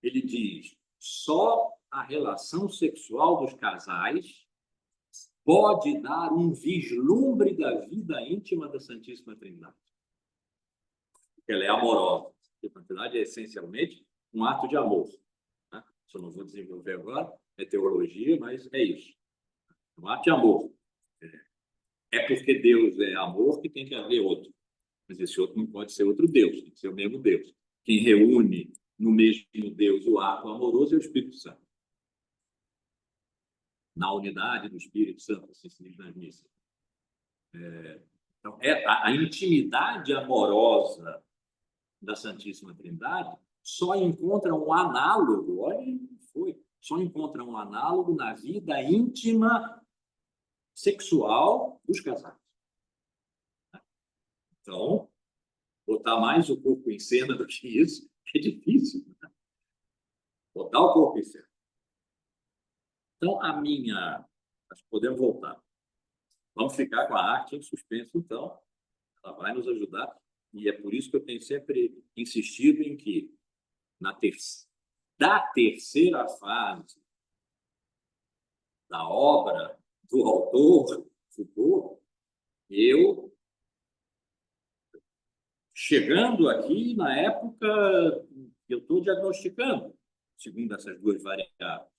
Speaker 1: ele diz: só a relação sexual dos casais pode dar um vislumbre da vida íntima da Santíssima Trindade. Ela é amorosa. A Trindade é essencialmente um ato de amor. Né? Isso eu não vou desenvolver agora, é teologia, mas é isso. Um ato de amor. É porque Deus é amor que tem que haver outro. Mas esse outro não pode ser outro Deus, tem que ser o mesmo Deus. Quem reúne no mesmo Deus o ato amoroso é o Espírito Santo. Na unidade do Espírito Santo, assim se diz nas missas. Então, a intimidade amorosa da Santíssima Trindade só encontra um análogo, olha, só encontra um análogo na vida íntima sexual dos casais. Então, botar mais o corpo em cena do que isso é difícil. Né? Botar o corpo em cena. Então, acho que podemos voltar. Vamos ficar com a arte em suspenso, então. Ela vai nos ajudar. E é por isso que eu tenho sempre insistido em que, da terceira fase da obra do autor, Foucault, eu, chegando aqui na época que eu estou diagnosticando, segundo essas duas variáveis,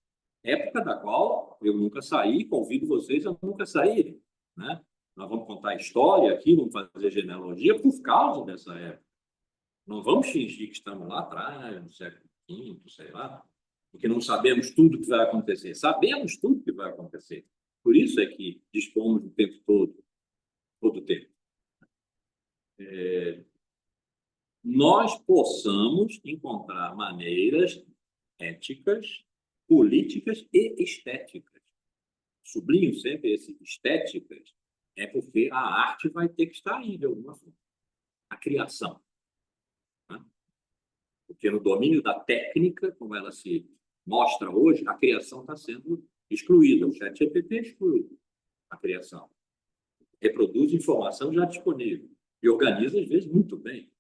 Speaker 1: época da qual eu nunca saí, convido vocês a nunca saírem, né? Nós vamos contar história aqui, vamos fazer genealogia por causa dessa época. Não vamos fingir que estamos lá atrás, no século V, sei lá, porque não sabemos tudo que vai acontecer. Sabemos tudo que vai acontecer. Por isso é que dispomos do tempo todo o tempo. Nós possamos encontrar maneiras éticas, políticas e estéticas. Sublinho sempre esse estéticas, porque a arte vai ter que estar aí de alguma forma. A criação. Né? Porque no domínio da técnica, como ela se mostra hoje, a criação está sendo excluída. O ChatGPT exclui a criação. Reproduz informação já disponível e organiza, às vezes, muito bem.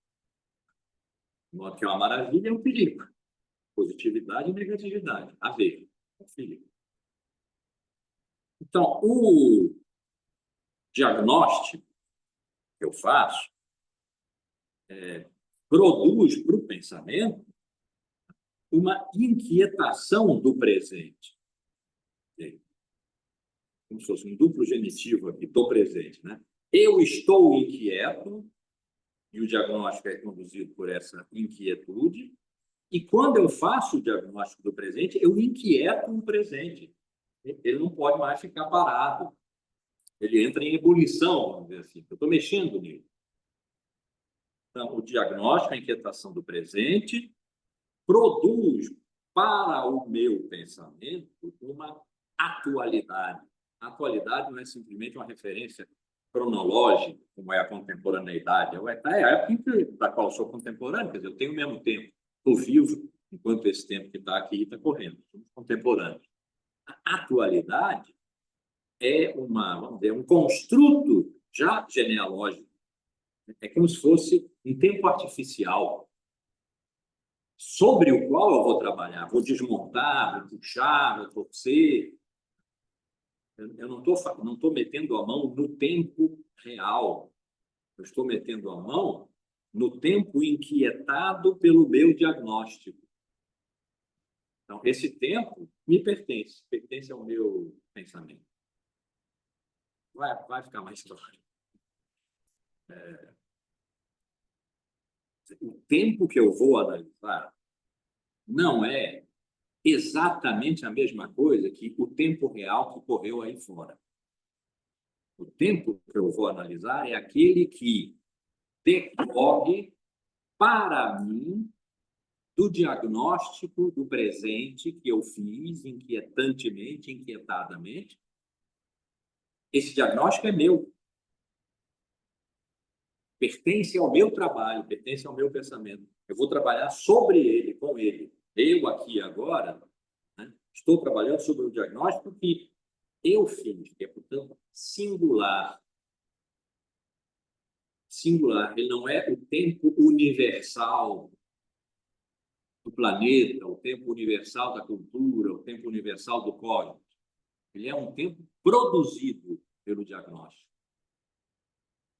Speaker 1: De modo que é uma maravilha, é um perigo. Positividade e negatividade. A ver, confia. Então, o diagnóstico que eu faço produz para o pensamento uma inquietação do presente. Como se fosse um duplo genitivo aqui, do presente, né? Eu estou inquieto, e o diagnóstico é conduzido por essa inquietude, e quando eu faço o diagnóstico do presente, eu inquieto o presente. Ele não pode mais ficar parado. Ele entra em ebulição, vamos dizer assim. Eu estou mexendo nele. Então, o diagnóstico, a inquietação do presente, produz para o meu pensamento uma atualidade. A atualidade não é simplesmente uma referência cronológica, como é a contemporaneidade. É a época da qual eu sou contemporâneo, quer dizer, eu tenho o mesmo tempo. Estou vivo enquanto esse tempo que está aqui está correndo. Somos contemporâneos. A atualidade é vamos dizer, um construto já genealógico. É como se fosse um tempo artificial sobre o qual eu vou trabalhar. Vou desmontar, vou puxar, vou torcer. Eu não estou metendo a mão no tempo real. Eu estou metendo a mão no tempo inquietado pelo meu diagnóstico. Então, esse tempo me pertence ao meu pensamento. Vai ficar mais claro. O tempo que eu vou analisar não é exatamente a mesma coisa que o tempo real que correu aí fora. O tempo que eu vou analisar é aquele que decorre para mim do diagnóstico do presente que eu fiz inquietantemente, inquietadamente. Esse diagnóstico é meu. Pertence ao meu trabalho, pertence ao meu pensamento. Eu vou trabalhar sobre ele, com ele. Eu aqui agora, né, estou trabalhando sobre o diagnóstico que eu fiz, que é, portanto, singular. Singular, ele não é o tempo universal do planeta, o tempo universal da cultura, o tempo universal do código. Ele é um tempo produzido pelo diagnóstico.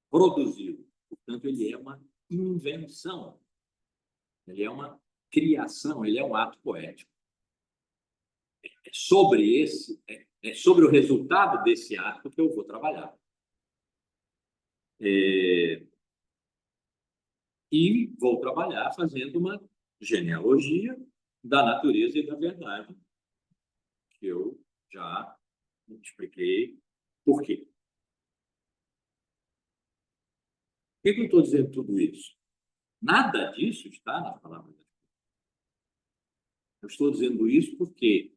Speaker 1: Produzido. Portanto, ele é uma invenção. Ele é uma criação, ele é um ato poético. É sobre o resultado desse ato que eu vou trabalhar. E vou trabalhar fazendo uma genealogia da natureza e da verdade, que eu já expliquei por quê. Por que eu estou dizendo tudo isso? Nada disso está nas palavras das coisas. Eu estou dizendo isso porque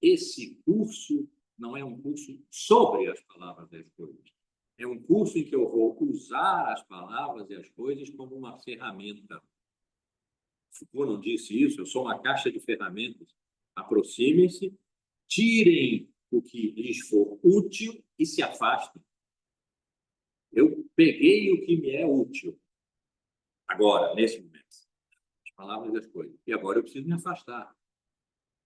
Speaker 1: esse curso não é um curso sobre as palavras das coisas. É um curso em que eu vou usar as palavras e as coisas como uma ferramenta. Foucault não disse isso, eu sou uma caixa de ferramentas. Aproximem-se, tirem o que lhes for útil e se afastem. Eu peguei o que me é útil. Agora, nesse momento. As palavras e as coisas. E agora eu preciso me afastar.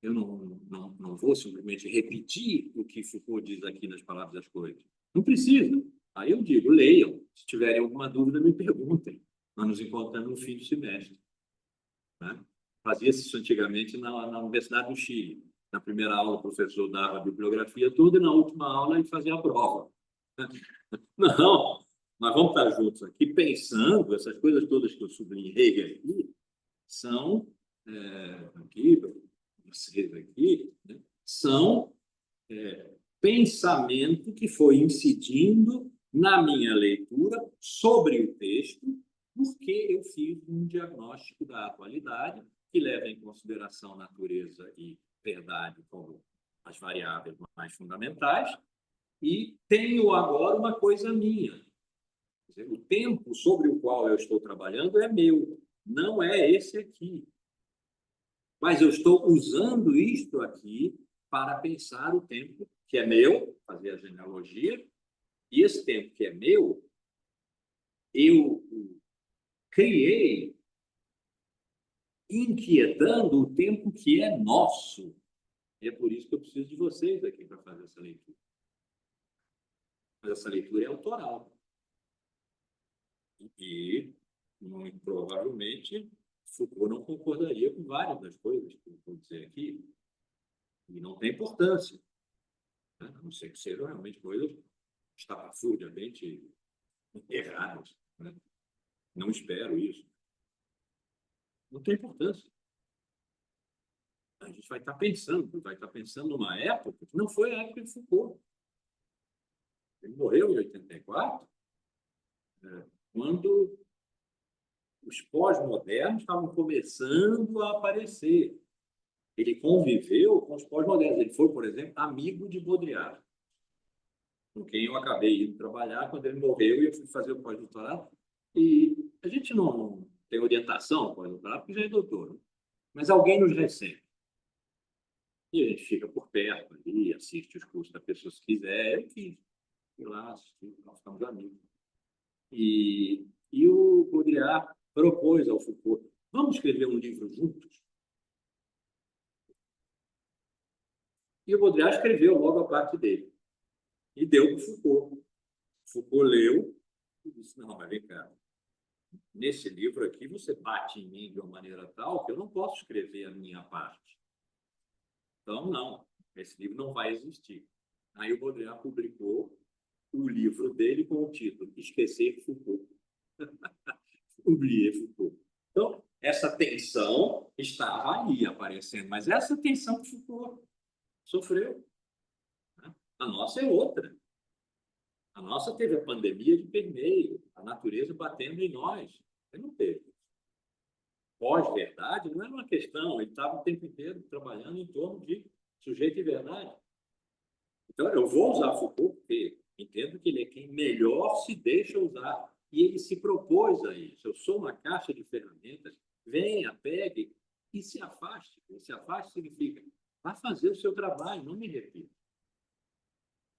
Speaker 1: Eu não vou simplesmente repetir o que Foucault diz aqui nas palavras e as coisas. Não precisa. Aí eu digo, leiam. Se tiverem alguma dúvida, me perguntem. Nós nos encontramos no fim do semestre. Né? Fazia-se isso antigamente na Universidade do Chile. Na primeira aula, o professor dava a bibliografia toda e na última aula ele fazia a prova. Não, nós vamos estar juntos aqui pensando, essas coisas todas que eu sublinhei aqui, são, aqui, vocês aqui, né, são pensamento que foi incidindo na minha leitura sobre o texto, porque eu fiz um diagnóstico da atualidade que leva em consideração natureza e verdade como as variáveis mais fundamentais, e tenho agora uma coisa minha. Quer dizer, o tempo sobre o qual eu estou trabalhando é meu, não é esse aqui. Mas eu estou usando isto aqui para pensar o tempo que é meu, fazer a genealogia, e esse tempo que é meu, eu criei inquietando o tempo que é nosso. E é por isso que eu preciso de vocês aqui para fazer essa leitura. Mas essa leitura é autoral. E, muito provavelmente, Foucault não concordaria com várias das coisas que eu vou dizer aqui. E não tem importância. Né? A não ser que sejam realmente coisas estapafúrdiamente erradas. Né? Não espero isso. Não tem importância. A gente vai estar pensando numa época que não foi a época de Foucault. Ele morreu em 84, quando os pós-modernos estavam começando a aparecer. Ele conviveu com os pós-modernos. Ele foi, por exemplo, amigo de Baudrillard, com quem eu acabei indo trabalhar. Quando ele morreu, eu fui fazer o pós-doutorado. E a gente não tem orientação no pós-doutorado, porque já é doutor, né? Mas alguém nos recebe. E a gente fica por perto ali, assiste os cursos da pessoa se quiser. Eu fiz. Fui lá, assisti, nós ficamos amigos. E o Baudrillard propôs ao Foucault: vamos escrever um livro juntos? E o Baudrillard escreveu logo a parte dele. E deu para o Foucault. Foucault leu e disse: não, mas vem cá. Nesse livro aqui, você bate em mim de uma maneira tal que eu não posso escrever a minha parte. Então, não. Esse livro não vai existir. Aí o Baudrillard publicou o livro dele com o título Esquecer Foucault. Oublier Foucault. Então, essa tensão estava ali aparecendo, mas essa tensão que Foucault sofreu. Né? A nossa é outra. A nossa teve a pandemia de permeio, a natureza batendo em nós. Ele não teve. Pós-verdade não era uma questão, ele estava o tempo inteiro trabalhando em torno de sujeito e verdade. Então, eu vou usar Foucault porque entendo que ele é quem melhor se deixa usar. E ele se propôs a isso. Eu sou uma caixa de ferramentas, venha, pegue e se afaste. E se afaste significa, vá fazer o seu trabalho, não me repita.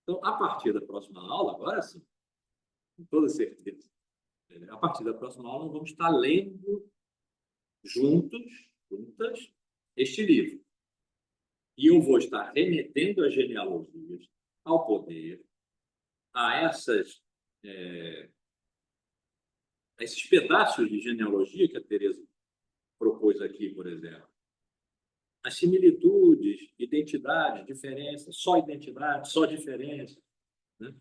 Speaker 1: Então, a partir da próxima aula, agora sim, com toda certeza, a partir da próxima aula, nós vamos estar lendo juntas, este livro. E eu vou estar remetendo as genealogias ao poder, a esses pedaços de genealogia que a Teresa propôs aqui, por exemplo. As similitudes, identidade, diferença, só identidade, só diferença. Né?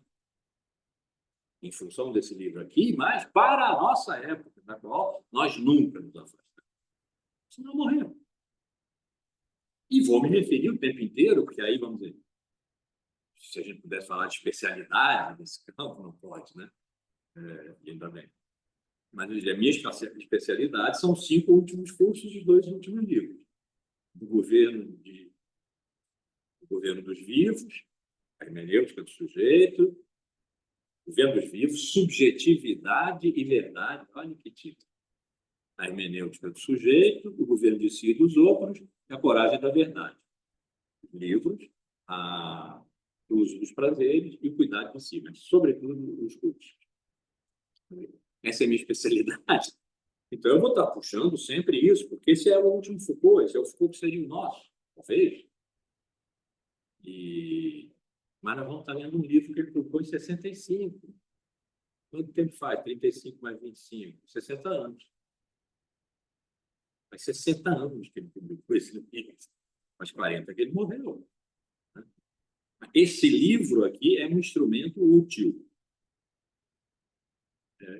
Speaker 1: Em função desse livro aqui, mas para a nossa época, da qual nós nunca nos afastamos. Senão morremos. E vou me referir o tempo inteiro, porque aí, vamos dizer, se a gente pudesse falar de especialidade nesse campo, não pode, né? Ainda bem. Mas a minha especialidade são 5 últimos cursos e 2 últimos livros. Do governo dos vivos, a hermenêutica do sujeito, governo dos vivos, subjetividade e verdade. Olha que título. A hermenêutica do sujeito, o governo de si e dos outros, e a coragem da verdade. Livros, o uso dos prazeres e o cuidado de si, mas, sobretudo, os cursos. Essa é a minha especialidade. Então, eu vou estar puxando sempre isso, porque esse é o último Foucault, esse é o Foucault que seria o nosso, talvez. Mas nós vamos estar lendo um livro que ele publicou em 65. Quanto tempo faz? 35 mais 25? 60 anos. Faz 60 anos que ele publicou esse livro. Faz 40 que ele morreu. Esse livro aqui é um instrumento útil.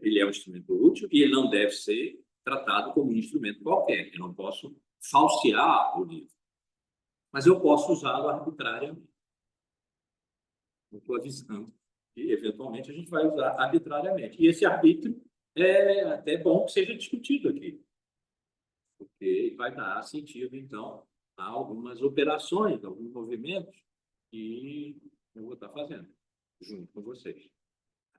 Speaker 1: ele é um instrumento útil e ele não deve ser tratado como um instrumento qualquer. Eu não posso falsear o livro, mas eu posso usá-lo arbitrariamente. Eu estou avisando que, eventualmente, a gente vai usar arbitrariamente. E esse arbítrio é até bom que seja discutido aqui, porque vai dar sentido, então, a algumas operações, alguns movimentos que eu vou estar fazendo junto com vocês.